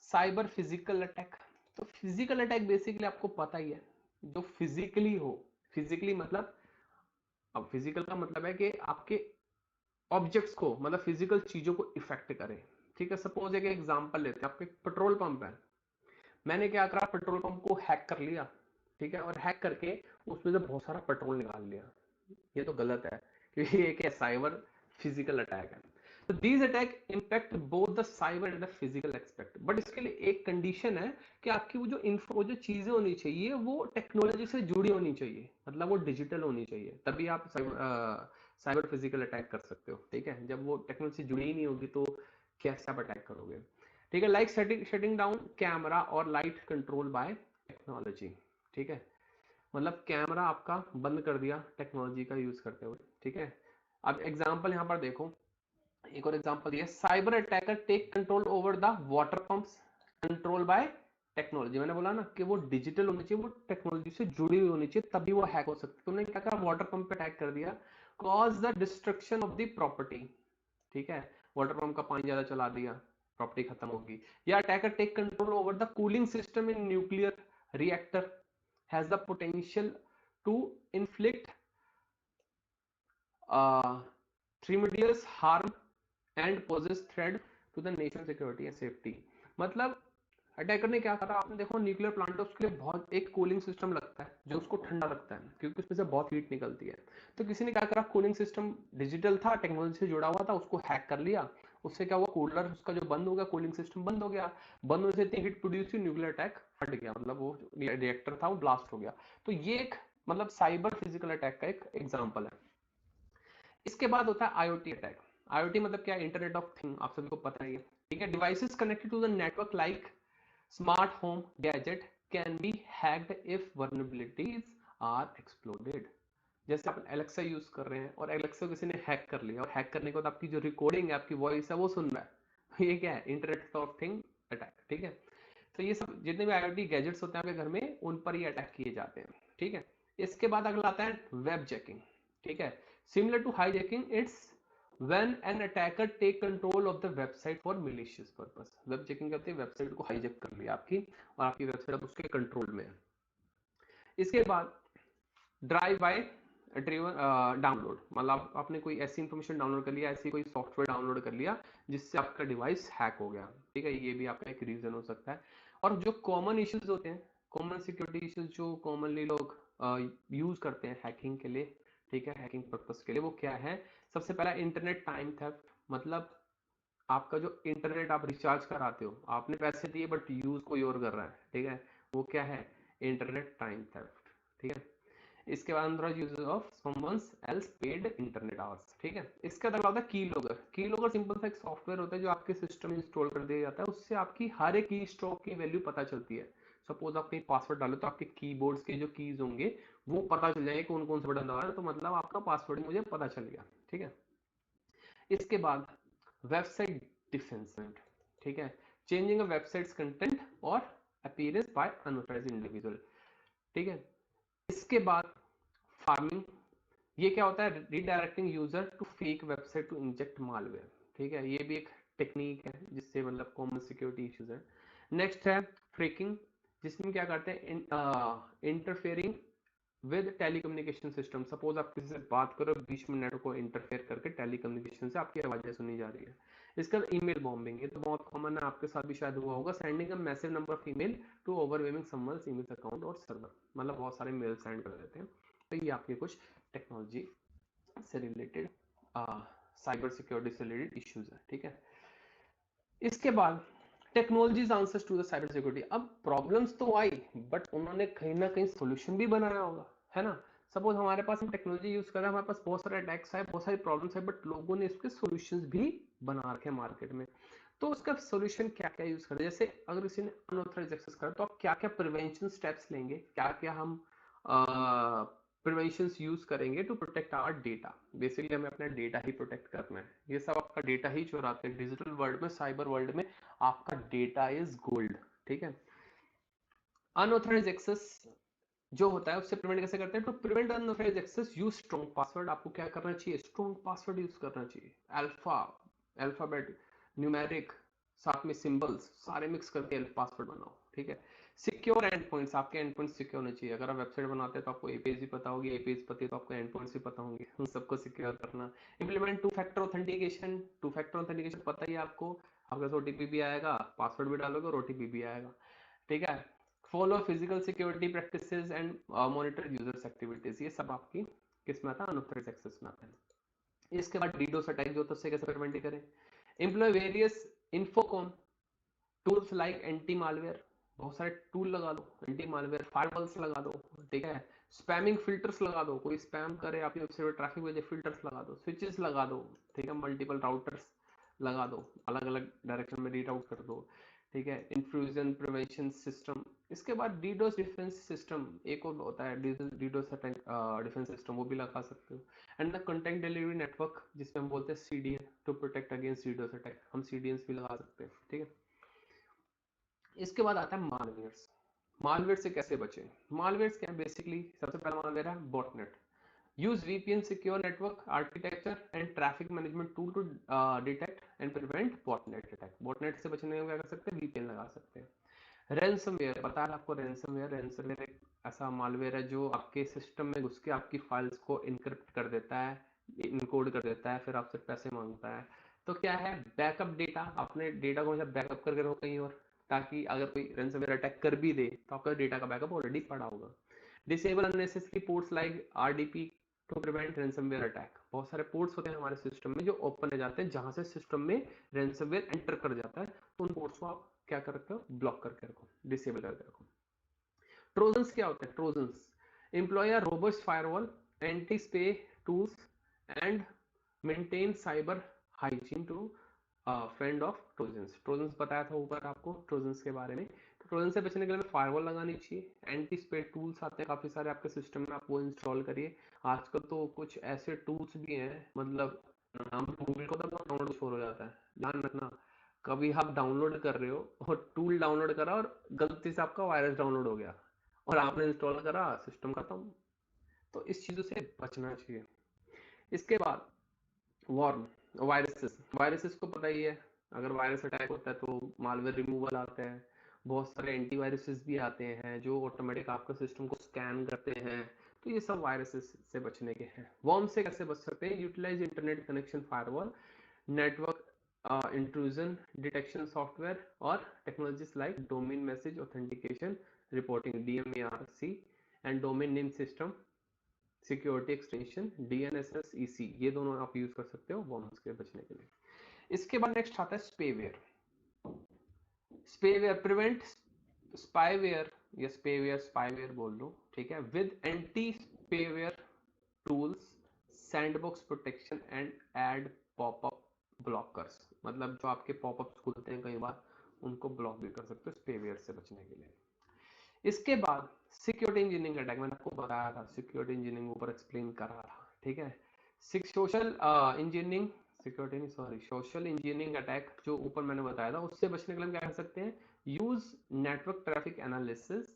साइबर फिजिकल अटैक। तो फिजिकल अटैक बेसिकली आपको पता ही है, जो फिजिकली हो। फिजिकली मतलब, अब फिजिकल का मतलब है कि आपके ऑब्जेक्ट्स को, मतलब फिजिकल चीजों को इफेक्ट करे। ठीक है, सपोज एक एग्जांपल लेते हैं, आपके पेट्रोल पंप है, मैंने क्या करा, पेट्रोल पंप को हैक कर लिया। ठीक है, और हैक करके उसमें से बहुत सारा पेट्रोल निकाल लिया। ये तो गलत है, क्योंकि ये एक साइबर फिजिकल अटैक है। तो these attack impact both the cyber and the physical expect. But इसके लिए एक कंडीशन है कि आपकी वो जो इन्फो, वो जो चीजें होनी चाहिए वो टेक्नोलॉजी से जुड़ी होनी चाहिए, मतलब वो डिजिटल होनी चाहिए, तभी आप साइबर फिजिकल अटैक कर सकते हो। ठीक है, जब वो टेक्नोलॉजी से जुड़ी ही नहीं होगी तो कैसे आप अटैक करोगे। ठीक है, लाइक शटिंग डाउन कैमरा और लाइट कंट्रोल बाय टेक्नोलॉजी। ठीक है, मतलब कैमरा आपका बंद कर दिया टेक्नोलॉजी का यूज करते हुए। ठीक है, अब एग्जांपल यहाँ पर देखो, एक और एग्जांपल दिया, cyber attacker take control over the water pumps, control by technology. मैंने बोला ना कि वो डिजिटल होनी चाहिए, वो टेक्नोलॉजी से जुड़ी हुई होनी चाहिए, तभी वो हैक हो सकती है। तुमने क्या कहा, वाटर पंप पे अटैक कर दिया, cause the destruction of the property. ठीक है, वाटर पंप का पानी ज्यादा चला दिया, प्रॉपर्टी खत्म होगी। या attacker take control over the cooling system in nuclear reactor, has the potential to inflict tremendous harm and poses threat to the nation security and safety। मतलब अटैकर ने क्या करा, आपने देखो न्यूक्लियर प्लांट है, उसके लिए बहुत एक कूलिंग सिस्टम लगता है जो उसको ठंडा रखता है, क्योंकि उसमें से बहुत हीट निकलती है। तो किसी ने क्या करा, कूलिंग सिस्टम डिजिटल था, टेक्नोलॉजी से जुड़ा हुआ था, उसको हैक कर लिया। उससे क्या हुआ, कूलर उसका जो बंद हो गया, कूलिंग सिस्टम बंद हो गया। बंद होने से इतनी हीट प्रोड्यूस हुई, न्यूक्लियर अटैक फट गया, मतलब वो रिएक्टर था वो ब्लास्ट हो गया। तो ये एक मतलब साइबर फिजिकल अटैक का एक एग्जाम्पल है। इसके बाद होता है आईओटी अटैक। आईओटी मतलब क्या, इंटरनेट ऑफ थिंग, आप सभी को पता ही है। ठीक है, devices connected to the network like smart home gadget can be hacked if vulnerabilities are exploded. जैसे आप एलेक्सा यूज कर रहे हैं और एलेक्सा किसी ने हैक कर लिया, और हैक करने के बाद आपकी जो रिकॉर्डिंग है, आपकी वॉइस है, वो सुन रहा है। ये क्या है, इंटरनेट ऑफ थिंग अटैक। ठीक है, तो ये सब जितने भी आईओटी गैजेट्स होते हैं आपके घर में, उन पर ही अटैक किए जाते हैं। ठीक है, इसके बाद अगला आता है वेब जैकिंग। ठीक है, similar to hijacking, it's when an attacker take control of the website for malicious purpose। Web checking करते हैं, वेबसाइट को हाईजैक कर लिया आपकी, और आपकी वेबसाइट अब उसके कंट्रोल में है। इसके बाद ड्राइव बाय ड्रिवन डाउनलोड, मतलब आपने कोई ऐसी इंफॉर्मेशन डाउनलोड कर लिया, ऐसी कोई सॉफ्टवेयर डाउनलोड कर लिया जिससे आपका डिवाइस हैक हो गया। ठीक है, ये भी आपका एक रीजन हो सकता है। और जो कॉमन इश्यूज होते हैं, कॉमन सिक्योरिटी इश्यूज जो कॉमनली लोग यूज करते हैं हैकिंग के लिए, ठीक है, हैकिंग पर्पस के लिए, वो क्या है। सबसे पहला इंटरनेट टाइम थेफ्ट, मतलब आपका जो इंटरनेट आप रिचार्ज कराते हो, आपने पैसे दिए बट यूज कोई और कर रहा है। ठीक है, वो क्या है, इंटरनेट टाइम थेफ्ट। ठीक है, इसके बाद unauthorised use of someone's else paid internet hours. ठीक है, इसका अगला होता है की लॉगर। की लॉगर सिंपल सा एक सॉफ्टवेयर होता है जो आपके सिस्टम में इंस्टॉल कर दिया जाता है, उससे आपकी हर एक की स्ट्रोक की वैल्यू पता चलती है। सपोज आप कहीं पासवर्ड डालो तो आपके कीबोर्ड्स के जो कीज होंगे वो पता चल जाएंगे, कौन कौन से बटन दबा रहे हैं, तो मतलब आपका पासवर्ड मुझे पता चल गया। ठीक है, इसके बाद वेबसाइट डिफेंसमेंट। ठीक है, चेंजिंग अ वेबसाइट्स कंटेंट और अपीयरेंस बाय अनऑथराइज्ड इंडिविजुअल। ठीक है, इसके बाद फार्मिंग, ये क्या होता है, redirecting user to fake website to inject malware. ठीक है, ये भी एक टेक्निक है जिससे मतलब कॉमन सिक्योरिटी इश्यूज है। नेक्स्ट है फ्रेकिंग, जिसमें क्या करते हैं, interfering with telecommunication system. Suppose आप किसी से बात करो, बीच में नेटवर्क को इंटरफेयर करके टेलीकम्युनिकेशन से आपकी आवाजें सुनी जा रही है। इसका ईमेल बॉम्बिंग, ये तो बहुत कॉमन है, आपके साथ भी शायद हुआ होगा, sending a massive number of email to overwhelming someone's email account और सर्वर, मतलब बहुत सारे मेल सेंड कर देते हैं। तो ये आपके कुछ टेक्नोलॉजी से रिलेटेड साइबर सिक्योरिटी से रिलेटेड इश्यूज है। ठीक है, इसके बाद technologies answers to the cyber security. अब प्रॉब्लम्स तो आई, बट उन्होंने कहीं ना कहीं सोल्यूशन भी बनाया होगा, है ना। सपोज हमारे पास हम टेक्नोलॉजी यूज कर रहे हैं, हमारे पास बहुत सारे अटैक्स है, बहुत सारी प्रॉब्लम्स है, बट लोगों ने इसके सॉल्यूशंस भी बना रखे हैं मार्केट में। तो उसका सॉल्यूशन क्या क्या यूज करें, जैसे अगर किसी ने अनऑथराइज एक्सेस करा तो आप क्या क्या प्रिवेंशन स्टेप्स लेंगे, क्या क्या हम प्रिवेंशन यूज करेंगे to protect our data. Basically हमें अपना डेटा ही प्रोटेक्ट करना है, ये सब आपका डेटा ही चुराते हैं डिजिटल वर्ल्ड में, साइबर वर्ल्ड में आपका डेटा इज गोल्ड। ठीक है, अनऑथराइज एक्सेस जो होता है उससे प्रिवेंट कैसे करते हैं, तो prevent unauthorised access use strong password. आपको क्या करना चाहिए, स्ट्रॉन्ग पासवर्ड यूज करना चाहिए, अल्फा अल्फाबेट न्यूमेरिक साथ में सिंबल्स सारे मिक्स करके पासवर्ड बनाओ। ठीक है, सिक्योर एंड पॉइंट्स, आपके एंड पॉइंट्स सिक्योर होने चाहिए। अगर आप वेबसाइट बनाते हैं तो आपको एपीआई भी पता होगी, एपीआई पता है तो आपको एंड पॉइंट्स भी पता होंगे, उन सबको सिक्योर करना। Implement two factor authentication, to factor authentication पता ही है आपको, आपके पास ओटीपी भी आएगा, पासवर्ड भी डालोगे और ओटीपी भी आएगा। ठीक है, follow physical security practices and monitor users activities, ये सब आपकी किस में आता है, अनऑथराइज्ड एक्सेस में आता है। इसके बाद डीडोस अटैक जो, तो उससे कैसे प्रिवेंट करें, employ various infocom tools like anti malware, बहुत सारे टूल लगा दो, एंटी मालवेयर फायरवॉल्स लगा दो। ठीक है, स्पैमिंग फिल्टर्स लगा दो, कोई स्पैम करे आपकी वेबसाइट पर ट्रैफिक भेजे, फिल्टर्स लगा दो, स्विचेस लगा दो। ठीक है, मल्टीपल राउटर्स लगा दो, अलग अलग डायरेक्शन में रीराउट कर दो। ठीक है, इंफ्यूजन प्रिवेंशन सिस्टम। इसके बाद डीडोस डिफेंस सिस्टम, एक और होता है डीडोस डिफेंस सिस्टम, वो भी लगा सकते हो। And the content delivery network, जिसमें हम बोलते हैं CDN, to protect against DDoS attack, हम सीडीएन भी लगा सकते हैं। ठीक है, इसके बाद आता है मालवेयर्स। मालवेयर से कैसे बचें, मालवेयर्स क्या है, बेसिकली सबसे पहला मालवेयर है botnet. Use VPN secure network architecture and traffic management tool to detect and prevent botnet attack. Botnet से बचने में क्या कर सकते हैं, वीपीएन लगा सकते हैं। रैंसमवेयर, पता है आपको रैंसमवेयर, रैंसमवेयर एक ऐसा मालवेयर है जो आपके सिस्टम में घुस के आपकी फाइल्स को इनक्रिप्ट कर देता है, इनकोड कर देता है, फिर आपसे पैसे मांगता है। तो क्या है, बैकअप डेटा, अपने डेटा को बैकअप करके रखो कहीं और, ताकि अगर कोई रैंसमवेयर अटैक कर भी दे तो आपका डेटा का बैकअप ऑलरेडी पड़ा होगा। Disable unnecessary ports like RDP to prevent ransomware attack. बहुत सारे पोर्ट्स होते हैं हमारे सिस्टम में जो ओपन हो जाते हैं, जहां से सिस्टम में रैंसमवेयर एंटर कर जाता है, तो उन पोर्ट्स को आप क्या कर रखते हो, ब्लॉक करके रखो, डिसेबल करके रखो। ट्रोजन्स क्या होते हैं, Trojans employ robust firewall, anti spy tools and maintain cyber hygiene to fend off Trojans. Trojans बताया था ऊपर आपको ट्रोजन्स के बारे में, तो ट्रोजन से बचने के लिए फायरवॉल लगानी चाहिए। एंटी स्पे टूल्स आते हैं काफी सारे आपके सिस्टम में, आप वो इंस्टॉल करिए। आजकल तो कुछ ऐसे टूल्स भी हैं, मतलब नाम गूगल को तो डाउनलोड हो जाता है, ध्यान रखना। कभी आप डाउनलोड कर रहे हो और टूल डाउनलोड करा और गलती से आपका वायरस डाउनलोड हो गया और आपने इंस्टॉल करा, सिस्टम खत्म। तो इस चीजों से बचना चाहिए। इसके बाद वॉर्म, वायरसेस, वायरसेस को पता ही है, अगर वायरस अटैक होता है तो मालवेयर रिमूवल आता है। बहुत सारे एंटीवायरसेस भी आते हैं जो ऑटोमेटिक आपका सिस्टम को स्कैन करते हैं। तो ये सब वायरसेस से बचने के हैं। वॉर्म से कैसे बच सकते हैं, utilise internet connection firewall, network intrusion detection software और technologies like domain message authentication reporting DMARC and domain name system security extension DNSSEC, ये दोनों आप यूज कर सकते हो वॉर्म्स के बचने के लिए। इसके बाद नेक्स्ट आता है स्पेवेयर। स्पेवेयर प्रिवेंट स्पाईवेयर या स्पेवेयर स्पाईवेयर बोल लो, ठीक है, with anti spyware tools, sandbox protection and ad popup blockers. मतलब जो आपके पॉपअप्स खुलते हैं कई बार, उनको ब्लॉक भी कर सकते हो स्पेवेयर से बचने के लिए। इसके बाद सिक्योरिटी इंजीनियरिंग अटैक, मैंने आपको बताया था, सिक्योरिटी इंजीनियरिंग ऊपर एक्सप्लेन करा था। ठीक है, सोशल इंजीनियरिंग, सिक्योरिटी नहीं सॉरी, सोशल इंजीनियरिंग अटैक जो ऊपर मैंने बताया था, उससे बचने के लिए हम क्या कर सकते हैं, use network traffic analysis,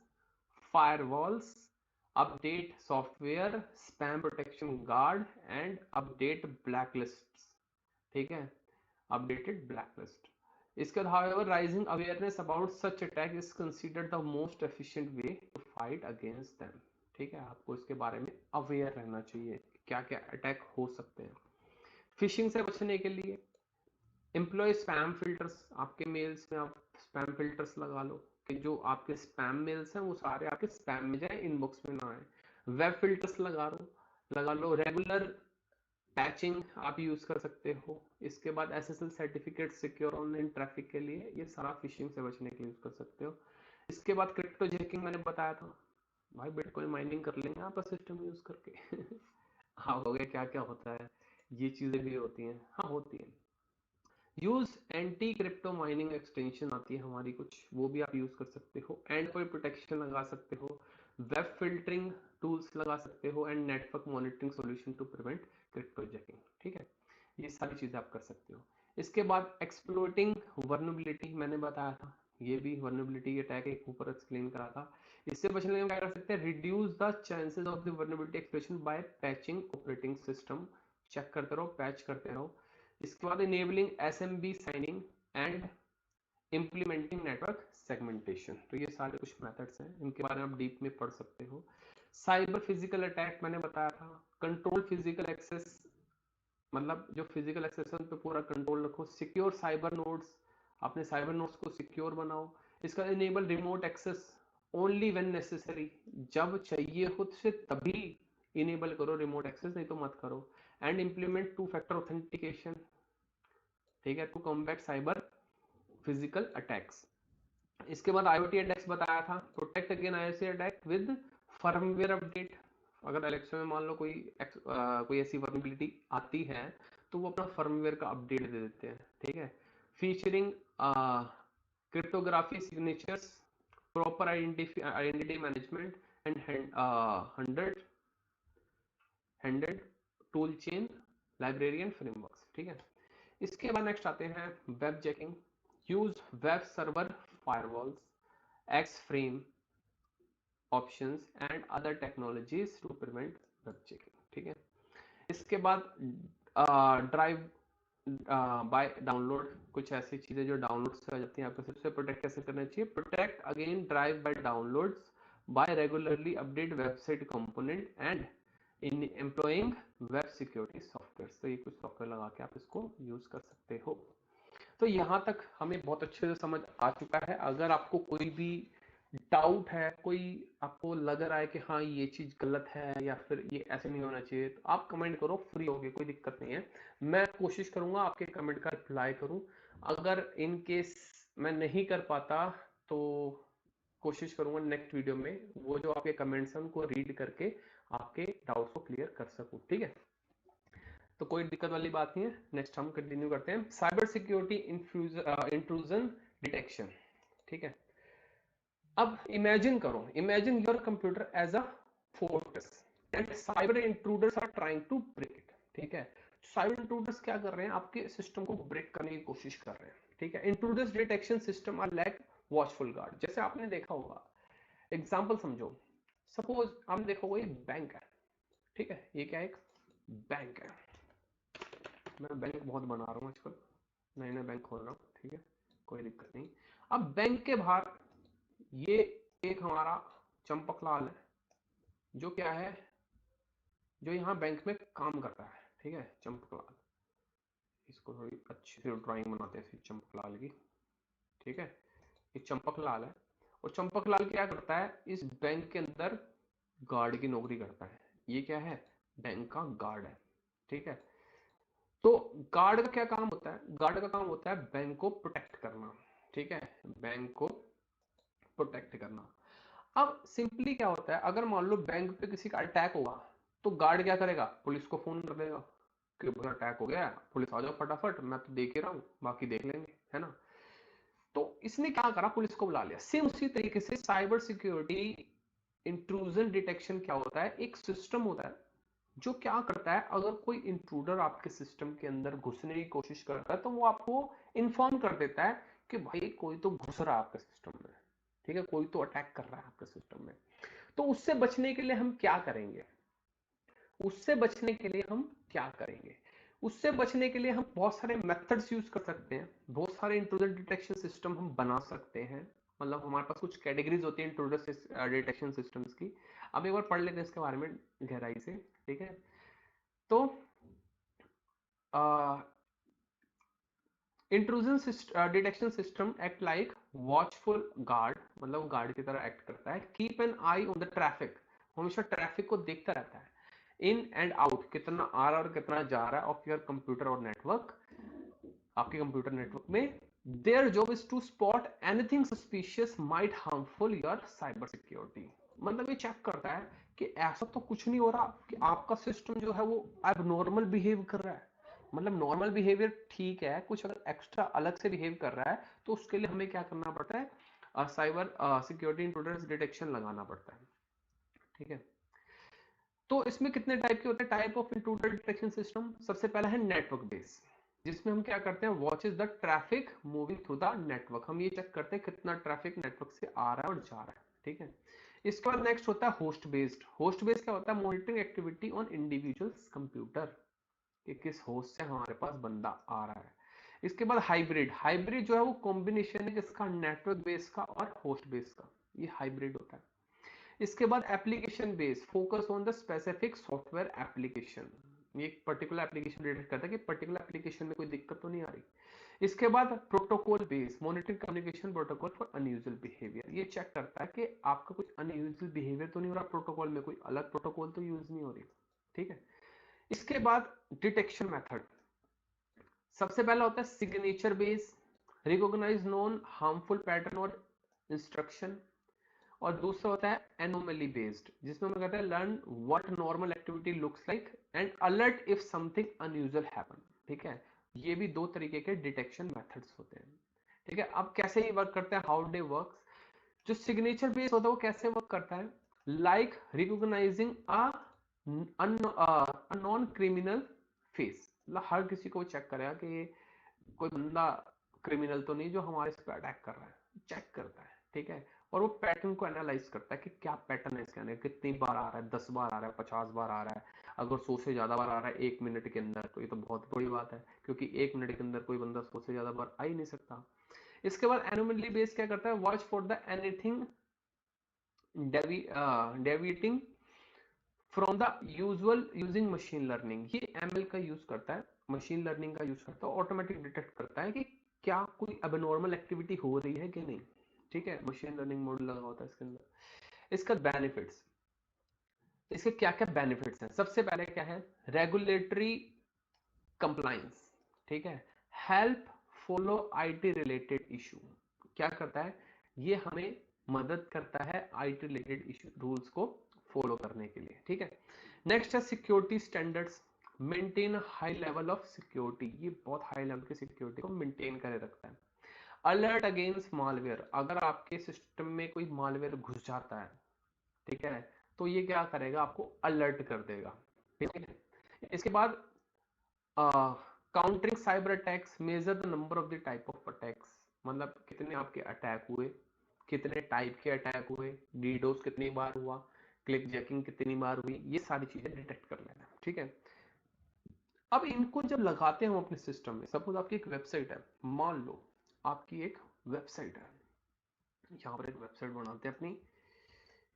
firewalls, update software, spam protection guard and update blacklist. ठीक है, अपडेटेड ब्लैकलिस्ट। इसके बाद however rising awareness about such attack is considered the most efficient way to fight against them। ठीक है, आपको इसके बारे में अवेयर रहना चाहिए क्या क्या अटैक हो सकते हैं। फिशिंग से बचने के लिए एम्प्लॉय स्पैम फिल्टर्स, आपके मेल्स में आप स्पैम फिल्टर्स लगा लो कि जो आपके स्पैम मेल्स हैं वो सारे आपके स्पैम में जाए, इनबॉक्स में ना आए। वेब फिल्टर्स लगा लो। रेगुलर पैचिंग आप यूज कर सकते हो। इसके बाद SSL certificate secure online traffic के लिए, ये सारा फिशिंग से बचने के लिए यूज कर सकते हो। इसके बाद क्रिप्टो जैकिंग मैंने बताया था, भाई बिटकॉइन माइनिंग कर लेंगे आपका सिस्टम यूज करके। हाँ हो गया, क्या क्या होता है, ये चीजें भी होती हैं, हाँ होती हैं। Use anti crypto mining extension आती है हमारी कुछ, वो भी आप यूज कर सकते हो। एंड पॉइंट प्रोटेक्शन लगा सकते हो, वेब फिल्टरिंग टूल्स लगा सकते हो, and network monitoring solution to prevent crypto jacking. ठीक है, ये सारी चीजें आप कर सकते हो। इसके बाद एक्सप्लोइटिंग वर्नेबिलिटी मैंने बताया था, ये भी वर्नेबिलिटी अटैक एक ऊपर एक्सप्लेन करा था। इससे बचने के लिए क्या कर सकते हैं, reduce the chances of the vulnerability exploitation by patching operating system, check करते रहो, पैच करते रहो। इसके बाद enabling SMB signing and implementing network segmentation. तो ये सारे कुछ मेथड्स हैं, इनके बारे में आप डीप में पढ़ सकते हो। साइबर फिजिकल अटैक मैंने बताया था, कंट्रोल फिजिकल एक्सेस, मतलब जो फिजिकल एक्सेस है उन पे पूरा कंट्रोल रखो। सिक्योर साइबर नोड्स, अपने साइबर नोड्स को सिक्योर बनाओ। इसका enable remote access only when necessary, जब चाहिए खुद से तभी इनेबल करो रिमोट एक्सेस, नहीं तो मत करो। And implement two factor authentication, ठीक है, to combat cyber physical attacks. इसके बाद IoT अटैक्स बताया था, protect again IoT attack with firmware update. अगर एलेक्सा में मान लो कोई ऐसी वर्नेबिलिटी आती है तो वो अपना फर्मवेयर का अपडेट दे देते हैं। ठीक है, featuring cryptography signatures, proper identity management and handed tool chain librarian frameworks. ठीक है, इसके बाद नेक्स्ट आते हैं web checking. Use web server firewalls, X frame options and other technologies to prevent web checking. ठीक है, इसके बाद ड्राइव बाय डाउनलोड, कुछ ऐसी चीजें जो डाउनलोड से आ जाती हैं, आपको सबसे प्रोटेक्ट कैसे करना चाहिए, protect again drive by downloads by regularly update website component and in employing web security software. तो ये कुछ सॉफ्टवेयर लगा के आप इसको यूज कर सकते हो। तो यहाँ तक हमें बहुत अच्छे से समझ आ चुका है। अगर आपको कोई भी डाउट है, कोई आपको लग रहा है कि हाँ ये चीज गलत है या फिर ये ऐसे नहीं होना चाहिए, तो आप कमेंट करो, फ्री होगे, कोई दिक्कत नहीं है। मैं कोशिश करूंगा आपके कमेंट का रिप्लाई करूं। अगर इन केस मैं नहीं कर पाता तो कोशिश करूंगा नेक्स्ट वीडियो में वो जो आपके कमेंट्स हैं उनको रीड करके आपके डाउट्स को क्लियर कर सकूं। ठीक है, तो कोई दिक्कत वाली बात नहीं है। नेक्स्ट हम कंटिन्यू करते हैं, साइबर सिक्योरिटी इंट्रूजन डिटेक्शन। ठीक है, अब इमेजिन करो, imagine your computer as a fortress and cyber intruders are trying to break it. ठीक है, साइबर इंट्रूडर्स क्या कर रहे हैं, आपके सिस्टम को ब्रेक करने की कोशिश कर रहे हैं। ठीक है, intruders detection system are like watchful guard. जैसे आपने देखा होगा, एग्जांपल समझो, सपोज आपने देखा होगा ये बैंक है। ठीक है, ये क्या है, एक बैंक है। मैं बैंक बहुत बना रहा हूँ आजकल, नए नए बैंक खोल रहा हूँ। ठीक है, कोई दिक्कत नहीं। अब बैंक के बाहर ये एक हमारा चंपकलाल है, जो क्या है, जो यहाँ बैंक में काम करता है। ठीक है, चंपकलाल, इसको थोड़ी अच्छी से ड्राइंग बनाते हैं चंपकलाल की। ठीक है, ये चंपकलाल है, और चंपकलाल क्या करता है, इस बैंक के अंदर गार्ड की नौकरी करता है। ये क्या है, बैंक का गार्ड है। ठीक है, तो गार्ड का क्या काम होता है, गार्ड का काम होता है बैंक को प्रोटेक्ट करना। ठीक है, बैंक को प्रोटेक्ट करना। अब सिंपली क्या होता है, अगर मान लो बैंक पे किसी का अटैक हुआ तो गार्ड क्या करेगा, पुलिस को फोन कर देगा कि भाई अटैक हो गया, पुलिस आ जाओ फटाफट, मैं तो देख ही रहा हूँ, बाकी देख लेंगे, है ना। तो इसने क्या करा, पुलिस को बुला लिया। सेम उसी तरीके से साइबर सिक्योरिटी इंट्रूजन डिटेक्शन क्या होता है, एक सिस्टम होता है जो क्या करता है, अगर कोई इंट्रूडर आपके सिस्टम के अंदर घुसने की कोशिश करता है तो वो आपको इन्फॉर्म कर देता है कि भाई कोई तो घुस रहा है आपके सिस्टम में। ठीक है, कोई तो अटैक कर रहा है आपके सिस्टम में। तो उससे बचने के लिए हम क्या करेंगे, उससे बचने के लिए हम क्या करेंगे, उससे बचने के लिए हम बहुत सारे मेथड्स यूज कर सकते हैं, बहुत सारे इंट्रूडर डिटेक्शन सिस्टम हम बना सकते हैं। मतलब हमारे पास कुछ कैटेगरीज होती है इंट्रूडर डिटेक्शन सिस्टम्स की। अब एक बार पढ़ लेते हैं इसके बारे में गहराई से। ठीक है, तो intrusion detection system act like watchful guard, मतलब गार्ड की तरह एक्ट करता है। Keep an I on the traffic, हमेशा ट्रैफिक को देखता रहता है। इन एंड आउट, कितना आ रहा है और कितना जा रहा है ऑफ योर कंप्यूटर और नेटवर्क, आपके कंप्यूटर नेटवर्क में। Their job is to spot anything suspicious might harmful your cyber security. मतलब ये चेक करता है कि ऐसा तो कुछ नहीं हो रहा कि आपका सिस्टम जो है वो एबनॉर्मल बिहेव कर रहा है। मतलब नॉर्मल बिहेवियर ठीक है, कुछ अगर एक्स्ट्रा अलग से बिहेव कर रहा है तो उसके लिए हमें क्या करना पड़ता है, साइबर सिक्योरिटी इंट्रूडर्स डिटेक्शन लगाना पड़ता है। ठीक है, तो इसमें कितने टाइप के होते हैं type of intruder detection system. सबसे पहला है नेटवर्क बेस, जिसमें हम क्या करते हैं, watch is the traffic moving through the network. हम ये चेक करते हैं कितना ट्रैफिक नेटवर्क से आ रहा है और जा रहा है। ठीक है, इसके बाद नेक्स्ट होता है होस्ट बेस्ड। होस्ट बेस्ड क्या होता है, monitoring activity on individuals computer, कि किस होस्ट से हमारे पास बंदा आ रहा है। इसके बाद हाइब्रिड। हाइब्रिड जो है वो कॉम्बिनेशन है किसका, नेटवर्क बेस का और होस्ट बेस का, ये हाइब्रिड होता है। इसके बाद application base, focus on the specific software application, ये एक पर्टिकुलर एप्लीकेशन डिटेक्ट करता है कि पर्टिकुलर एप्लीकेशन में कोई दिक्कत तो नहीं आ रही। इसके बाद protocol base, monitoring communication protocol for unusual behaviour, ये चेक करता है कि आपका कुछ अनयूजुअल बिहेवियर तो नहीं हो रहा प्रोटोकॉल में, कोई अलग प्रोटोकॉल तो यूज नहीं हो रही। ठीक है, इसके बाद डिटेक्शन मेथड, सबसे पहला होता है signature base, recognise known harmful pattern और इंस्ट्रक्शन। और दूसरा होता है एनोमली बेस्ड, जिसमें हम कहते हैं learn what normal activity looks like and alert if something unusual happen. ठीक है, ये भी दो तरीके के डिटेक्शन मेथड्स होते हैं। ठीक है, अब कैसे ये वर्क करते हैं, हाउ डे वर्क्स। जो सिग्नेचर बेस होता है वो कैसे वर्क करता है, like recognising a non criminal face, मतलब हर किसी को चेक करेगा कि ये कोई बंदा क्रिमिनल तो नहीं जो हमारे इस पर अटैक कर रहा है, चेक करता है। ठीक है, और वो पैटर्न को एनालाइज करता है कि क्या पैटर्न है इसके अंदर, कितनी बार आ रहा है, 10 बार आ रहा है, 50 बार आ रहा है। अगर 100 से ज्यादा बार आ रहा है 1 मिनट के अंदर तो ये तो बहुत बड़ी बात है, क्योंकि 1 मिनट के अंदर कोई बंदा 100 से ज्यादा बार आ ही नहीं सकता। इसके बाद एनोमली बेस क्या करता है, watch for the anything deviating from the usual using machine learning. ये एमएल का यूज करता है, मशीन लर्निंग का यूज करता है, ऑटोमेटिक डिटेक्ट करता है कि क्या कोई अबनॉर्मल एक्टिविटी हो रही है कि नहीं। ठीक है, मशीन लर्निंग मॉडल लगा होता है इसके अंदर। इसका बेनिफिट्स, इसके क्या क्या बेनिफिट्स हैं, सबसे पहले क्या है, रेगुलेटरी कंप्लायंस। ठीक है, help follow IT related issue, क्या करता है, ये हमें मदद करता है आईटी रिलेटेड इशू रूल्स को फॉलो करने के लिए। ठीक है, नेक्स्ट है security standards, maintain high level of security, ये बहुत हाई लेवल की सिक्योरिटी को मेंटेन करे रखता है। अलर्ट अगेंस्ट मालवेयर, अगर आपके सिस्टम में कोई मालवेयर घुस जाता है, ठीक है, तो ये क्या करेगा, आपको अलर्ट कर देगा। ठीक है, इसके बाद countering cyber attacks, measure the number of the type of attacks, मतलब कितने आपके अटैक हुए, कितने टाइप के अटैक हुए, डीडोस कितनी बार हुआ, क्लिक जैकिंग कितनी बार हुई, ये सारी चीजें डिटेक्ट कर लेना। ठीक है, अब इनको जब लगाते हैं हम अपने सिस्टम में, सपोज आपकी एक वेबसाइट है, मान लो आपकी एक वेबसाइट है, यहाँ पर एक वेबसाइट बनाते हैं अपनी,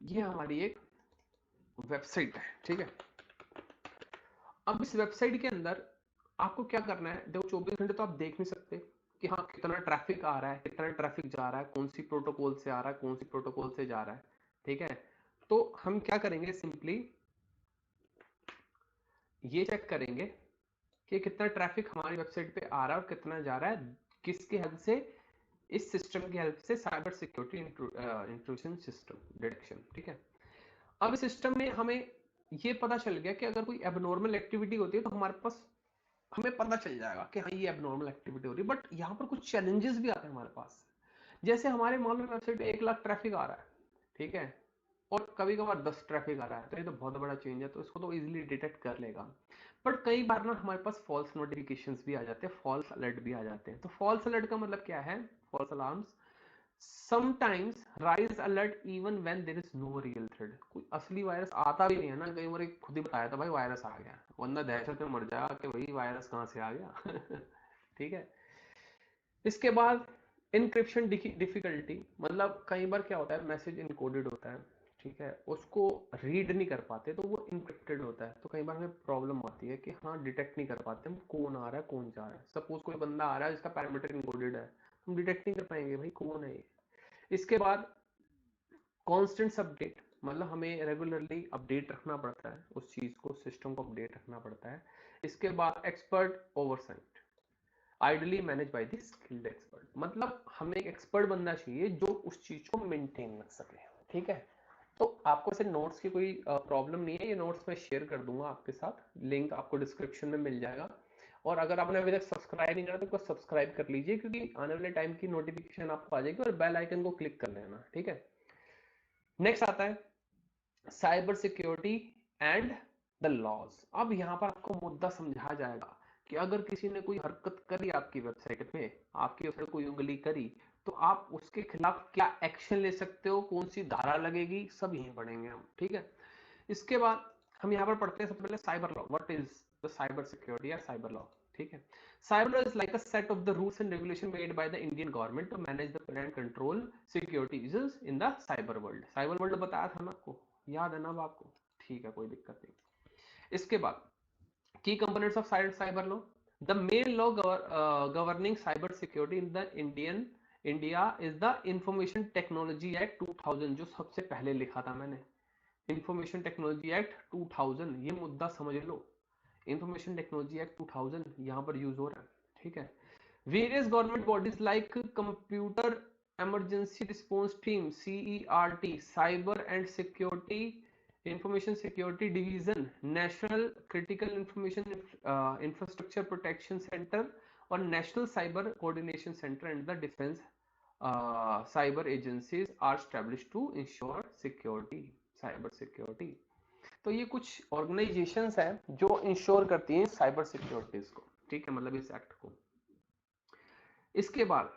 ये हमारी एक वेबसाइट है। ठीक है, अब इस वेबसाइट के अंदर आपको क्या करना है, देखो 24 घंटे तो आप देख नहीं सकते कि हाँ कितना ट्रैफिक आ रहा है, कितना ट्रैफिक जा रहा है, कौन सी प्रोटोकॉल से आ रहा है, कौन सी प्रोटोकॉल से जा रहा है। ठीक है, तो हम क्या करेंगे, सिंपली ये चेक करेंगे कि कितना ट्रैफिक हमारी वेबसाइट पे आ रहा है और कितना जा रहा है, किसकी हेल्प से, इस सिस्टम की हेल्प से, cyber security intrusion system detection. ठीक है, अब सिस्टम में हमें ये पता चल गया कि अगर कोई एबनॉर्मल एक्टिविटी होती है तो हमारे पास, हमें पता चल जाएगा कि हाँ ये एबनॉर्मल एक्टिविटी हो रही है। बट यहाँ पर कुछ चैलेंजेस भी आते हैं हमारे पास, जैसे हमारे मान लो वेबसाइट पे 1 लाख ट्रैफिक आ रहा है, ठीक है, और कभी कभार 10 ट्रैफिक आ रहा है, तो ये तो बहुत बड़ा चेंज है, तो इसको तो इजीली डिटेक्ट कर लेगा। बट कई बार ना हमारे पास फॉल्स नोटिफिकेशंस भी आ जाते हैं, फॉल्स अलर्ट भी आ जाते हैं। तो फॉल्स अलर्ट का मतलब क्या है, false alarms, sometimes raise alert even when there is no real threat, कोई असली वायरस आता भी नहीं है ना, कई बार खुद ही बताया था भाई वायरस आ गया, वरना दहशत में मर जाएगा कि भाई वायरस कहाँ से आ गया। ठीक है, इसके बाद इनक्रिप्शन डिफिकल्टी, मतलब कई बार क्या होता है, मैसेज इनकोडेड होता है, ठीक है, उसको रीड नहीं कर पाते तो वो इनक्रिप्टेड होता है, तो कई बार हमें प्रॉब्लम आती है कि हाँ डिटेक्ट नहीं कर पाते हम कौन आ रहा है कौन जा रहा है। सपोज कोई बंदा आ रहा है जिसका पैरामीटर इनकोडेड है, हम डिटेक्ट नहीं कर पाएंगे भाई कौन है ये। इसके बाद कॉन्स्टेंट अपडेट, मतलब हमें रेगुलरली अपडेट रखना पड़ता है, उस चीज को, सिस्टम को अपडेट रखना पड़ता है। इसके बाद expert oversight, ideally manage by the skilled expert, मतलब हमें एक एक्सपर्ट बनना चाहिए जो उस चीज को मेंटेन कर सके। ठीक है, तो आपको से नोट्स की कोई प्रॉब्लम नहीं है, ये नोट्स मैं शेयर कर दूंगा आपके साथ, लिंक आपको डिस्क्रिप्शन में मिल जाएगा। और अगर आपने अभी तक सब्सक्राइब नहीं करा तो सब्सक्राइब कर लीजिए, क्योंकि आने वाले टाइम की नोटिफिकेशन आपको आ जाएगी, और बेल आइकन को क्लिक कर लेना, ठीक है। नेक्स्ट आता है cyber security and the laws. अब यहाँ पर आपको मुद्दा समझा जाएगा कि अगर किसी ने कोई हरकत करी आपकी वेबसाइट में, आपकी वेबसाइट कोई उंगली करी, तो आप उसके खिलाफ क्या एक्शन ले सकते हो, कौन सी धारा लगेगी, सब यहीं पढ़ेंगे हम, ठीक है। इसके बाद हम यहाँ पर पढ़ते हैं सबसे पहले cyber law. What is the cyber security या साइबर लॉ, ठीक है। Cyber law is like a set of the rules and regulation made by the Indian government to manage the and control security issues in the cyber world. Cyber world बताया था ना आपको, याद है ना अब आपको, ठीक है, कोई दिक्कत नहीं। इसके बाद की components of cyber law. The main law governing cyber security in the India is the information technology act 2000, जो सबसे पहले लिखा था मैंने, इंफॉर्मेशन टेक्नोलॉजी एक्ट 2000। ये मुद्दा समझ लो, इंफॉर्मेशन टेक्नोलॉजी एक्ट 2000 यहाँ पर यूज हो रहा है, ठीक है। Various government bodies like computer emergency response team CERT, cyber and security information security division, national critical information infrastructure protection centre, और national cyber coordination centre and the defence cyber agencies are established to ensure security, cyber security. तो ये कुछ organisations हैं जो ensure करती हैं cyber securities को, ठीक है, मतलब इस एक्ट को। इसके बाद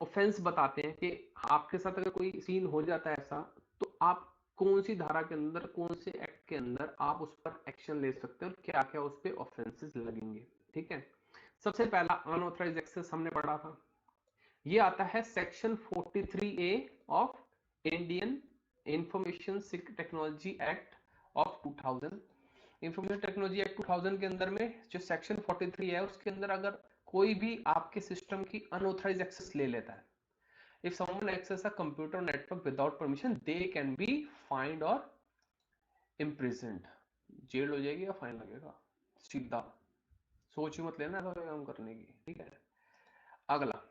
ऑफेंस बताते हैं कि आपके साथ अगर कोई सीन हो जाता है ऐसा, तो आप कौन सी धारा के अंदर, कौन से एक्ट के अंदर आप उस पर एक्शन ले सकते हैं, और क्या क्या उस पर ऑफेंसेस लगेंगे, ठीक है। सबसे पहला अनऑथराइज्ड एक्सेस हमने पढ़ा था, ये आता है section 43A of Indian information technology act of 2000। Information technology act 2000 के अंदर में जो सेक्शन 43 है, उसके अंदर अगर कोई भी आपके सिस्टम की अनऑथराइज्ड एक्सेस ले लेता है, if someone access a computer network without permission, they can be fined और इम्प्रिजन्ड, जेल हो जाएगी या फाइन लगेगा, सीधा, सोच ही मत लेना ऐसा काम करने की, ठीक है। अगला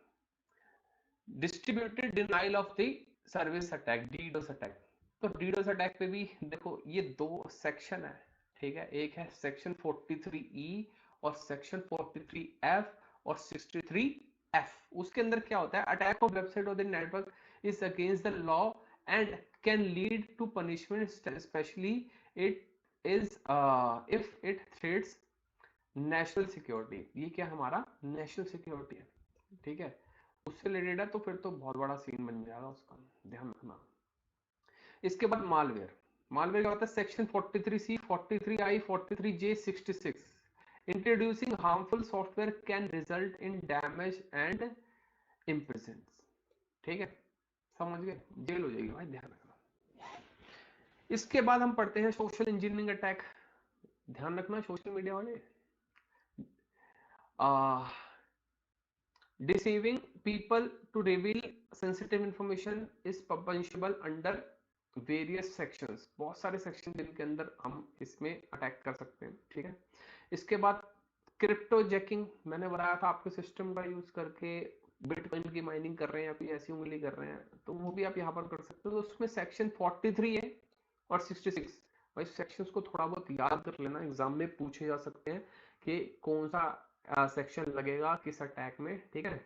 distributed denial of the service attack, DDoS attack. तो डीडोस अटैक पे भी देखो ये दो सेक्शन है, ठीक है, एक है सेक्शन 43E और सेक्शन 43F और 63F। उसके अंदर क्या होता है, अटैक ऑफ वेबसाइट और the network is against the law and can lead to punishment, specially it is if it threats national security. ये क्या हमारा नेशनल सिक्योरिटी है, ठीक है, उससे रिलेटेड है, तो फिर तो बहुत बड़ा सीन बन जाएगा उसका, ध्यान रखना। इसके बाद मालवेयर। मालवेयर क्या होता है, section 43C, 43I, 43J, 66। Introducing harmful software can result in damage and imprison, ठीक है, समझ गए, जेल हो जाएगी भाई, ध्यान रखना। इसके बाद हम पढ़ते हैं सोशल इंजीनियरिंग अटैक। ध्यान रखना सोशल मीडिया वाले, deceiving people to reveal sensitive information is punishable under various sections। बहुत सारे सेक्शन जिनके अंदर हम इसमें अटैक कर सकते हैं, ठीक है। इसके बाद क्रिप्टो जैकिंग, मैंने बताया था, आपके सिस्टम का यूज करके बिटकॉइन की माइनिंग कर रहे हैं, या फिर ऐसी उंगली कर रहे हैं, तो वो भी आप यहाँ पर कर सकते हो। तो उसमें सेक्शन 43 है और 66। भाई सेक्शंस को थोड़ा बहुत याद कर लेना, एग्जाम में पूछे जा सकते हैं कि कौन सा सेक्शन लगेगा किस अटैक में, ठीक है।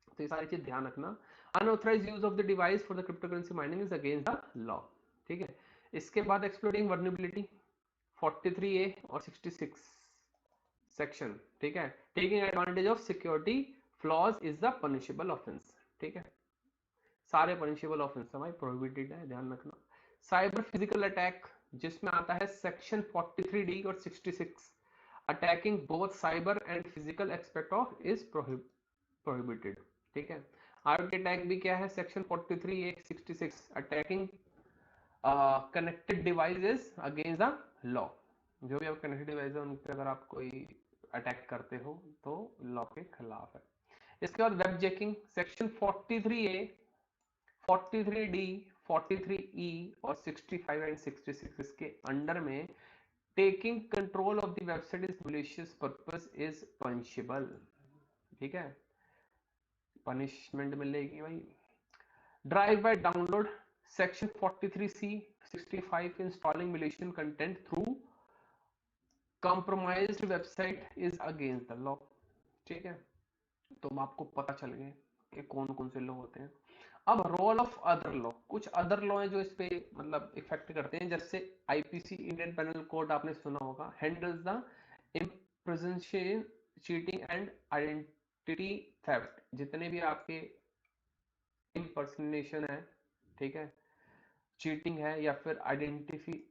तो ये सारी चीज ध्यान रखना। Unauthorised use of the device for the cryptocurrency mining is against the law, ठीक है। इसके बाद एक्सप्लोइटिंग वर्नेबिलिटी 43A और 66 सेक्शन, ठीक है। Taking advantage of security flaws is the punishable offence, ठीक है। सारे पनिशेबल ऑफेंस हमारे प्रोहिबिटेड है, ध्यान रखना। साइबर फिजिकल अटैक, जिसमें आता है सेक्शन 43D और 66। Attacking both cyber and physical aspect of is prohibited, ठीक है। आईओटी अटैक भी क्या है, section 43A 66। Attacking connected devices against the law. जो भी आप कनेक्टेड डिवाइस है उन पर अगर आप कोई अटैक करते हो तो लॉ के खिलाफ है। इसके बाद web jacking, section 43A, 43D, 43E और 65 एंड 66 इसके अंडर में taking control of the website is malicious purpose is punishable, ठीक है, पनिशमेंट मिलेगी भाई। Drive bye download, section 43C, 65 installing malicious content through compromised website is against the law। ठीक है, तो आपको पता चल गए कि कौन कौन से लॉ होते हैं। अब रोल ऑफ अदर लॉ, कुछ अदर लॉ हैं जो इस पे मतलब इफेक्ट करते हैं, जैसे आईपीसी इंडियन पेनल कोड आपने सुना होगा, handles the impersonation, cheating and identity theft. जितने भी आपके इम्पर्सनेशन है, ठीक है, चीटिंग है या फिर आइडेंटिटी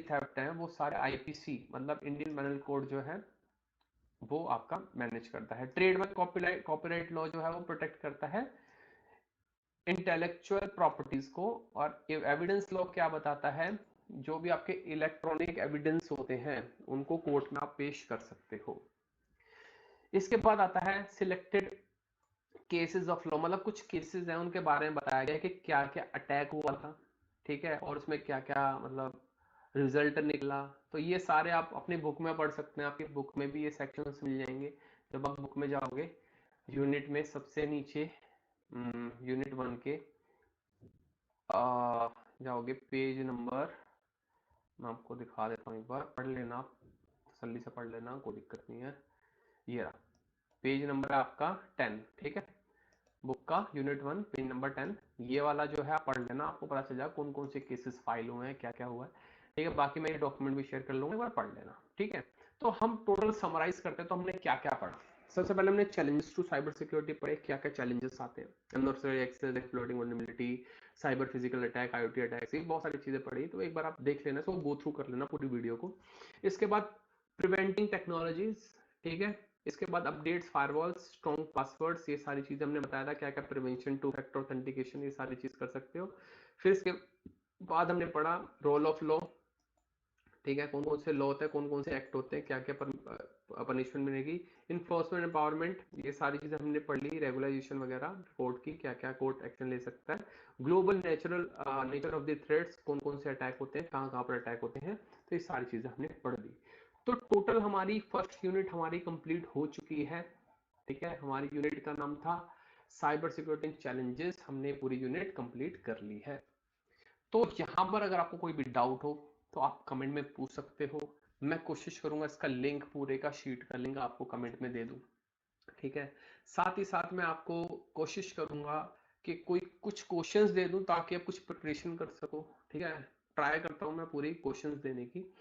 थेफ्ट है, वो सारे आईपीसी मतलब इंडियन पेनल कोड जो है वो आपका मैनेज करता है। ट्रेडमार्क कॉपीराइट लॉ जो है वो प्रोटेक्ट करता है इंटेलेक्चुअल प्रॉपर्टीज को। और एविडेंस लॉ क्या बताता है, जो भी आपके इलेक्ट्रॉनिक एविडेंस होते हैं उनको कोर्ट में आप पेश कर सकते हो। इसके बाद आता है सिलेक्टेड केसेस ऑफ लॉ, मतलब कुछ केसेस हैं उनके बारे में बताया गया कि क्या क्या अटैक हुआ था, ठीक है, और उसमें क्या क्या मतलब रिजल्ट निकला। तो ये सारे आप अपनी बुक में पढ़ सकते हैं, आपकी बुक में भी ये सेक्शंस मिल जाएंगे। जब आप बुक में जाओगे यूनिट में सबसे नीचे यूनिट 1 के जाओगे, पेज नंबर मैं आपको दिखा देता हूँ, एक बार पढ़ लेना, आप तसल्ली से पढ़ लेना, कोई दिक्कत नहीं है। ये रहा पेज नंबर आपका 10, ठीक है, बुक का यूनिट 1 पेज नंबर 10। ये वाला जो है आप पढ़ लेना, आपको पता चल जाएगा कौन कौन से केसेस फाइल हुए हैं, क्या क्या हुआ है, ठीक है। बाकी मैं ये डॉक्यूमेंट भी शेयर कर लूंगा, एक बार पढ़ लेना, ठीक है। तो हम टोटल समराइज करते हैं, तो हमने क्या क्या पढ़ा। सबसे पहले हमने चैलेंजेस टू साइबर सिक्योरिटी पढ़े, क्या क्या चैलेंजेस आते हैं, unauthorised access, exploiting vulnerability, cyber physical attack, IoT attacks, ये बहुत सारी चीजें पढ़ी, तो एक बार आप देख लेना, सो गो थ्रू कर लेना पूरी वीडियो को। इसके बाद प्रिवेंटिंग टेक्नोलॉजीज, ठीक है, इसके बाद अपडेट्स, फायरवॉल्स, स्ट्रॉन्ग पासवर्ड्स, ये सारी चीजें हमने बताया था, क्या क्या प्रिवेंशन, टू फैक्टर ऑथेंटिकेशन, ये सारी चीज कर सकते हो। फिर इसके बाद हमने पढ़ा रोल ऑफ लॉ, ठीक है, कौन कौन से लॉ होते हैं, कौन कौन से एक्ट होते हैं, क्या क्या पनिशमेंट मिलेगी, इन्फोर्समेंट एम्पावरमेंट, ये सारी चीजें हमने पढ़ ली, रेगुलाइजेशन वगैरह कोर्ट की, क्या क्या कोर्ट एक्शन ले सकता है, global nature of the threats, कौन कौन से अटैक होते हैं, कहाँ कहाँ पर अटैक होते हैं, तो ये सारी चीजें हमने पढ़ ली। तो टोटल हमारी फर्स्ट यूनिट हमारी कंप्लीट हो चुकी है, ठीक है। हमारी यूनिट का नाम था साइबर सिक्योरिटी चैलेंजेस, हमने पूरी यूनिट कंप्लीट कर ली है। तो यहाँ पर अगर आपको कोई भी डाउट हो तो आप कमेंट में पूछ सकते हो, मैं कोशिश करूंगा इसका लिंक, पूरे का शीट का लिंक आपको कमेंट में दे दूं, ठीक है। साथ ही साथ मैं आपको कोशिश करूंगा कि कोई कुछ क्वेश्चंस दे दूं ताकि आप कुछ प्रिपरेशन कर सको, ठीक है। ट्राई करता हूं मैं पूरी क्वेश्चंस देने की।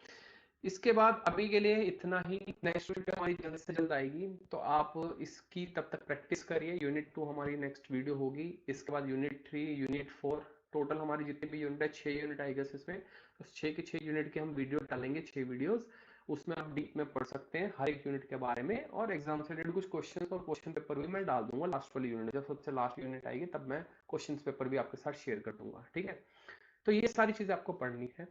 इसके बाद अभी के लिए इतना ही, नेक्स्ट वीडियो हमारी जल्द से जल्द आएगी, तो आप इसकी तब तक प्रैक्टिस करिए। यूनिट 2 हमारी नेक्स्ट वीडियो होगी, इसके बाद यूनिट 3, यूनिट 4, टोटल हमारी जितनी भी यूनिट है 6 यूनिट आएगा इसमें, तो 6 के 6 यूनिट के हम वीडियो डालेंगे, 6 वीडियोस, उसमें आप डीप में पढ़ सकते हैं हर एक यूनिट के बारे में, और एग्जाम से रिलेटेड कुछ क्वेश्चन और क्वेश्चन पेपर भी मैं डाल दूंगा लास्ट वाली यूनिट, जब सबसे लास्ट यूनिट आएगी तब मैं क्वेश्चन पेपर भी आपके साथ शेयर कर दूंगा, ठीक है। तो ये सारी चीजें आपको पढ़नी है।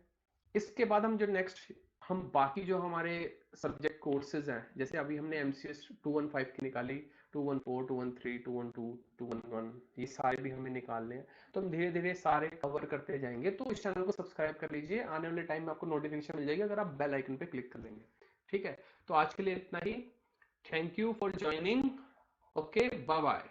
इसके बाद हम जो नेक्स्ट, हम बाकी जो हमारे सब्जेक्ट कोर्सेज हैं, जैसे अभी हमने एमसीएस 215 की निकाली, 214, 213, 212, 211, ये सारे भी हमें निकालने हैं, तो हम धीरे धीरे सारे कवर करते जाएंगे। तो इस चैनल को सब्सक्राइब कर लीजिए, आने वाले टाइम में आपको नोटिफिकेशन मिल जाएगी अगर आप बेल आइकन पे क्लिक कर लेंगे, ठीक है। तो आज के लिए इतना ही, thank you for joining, okay, bye bye.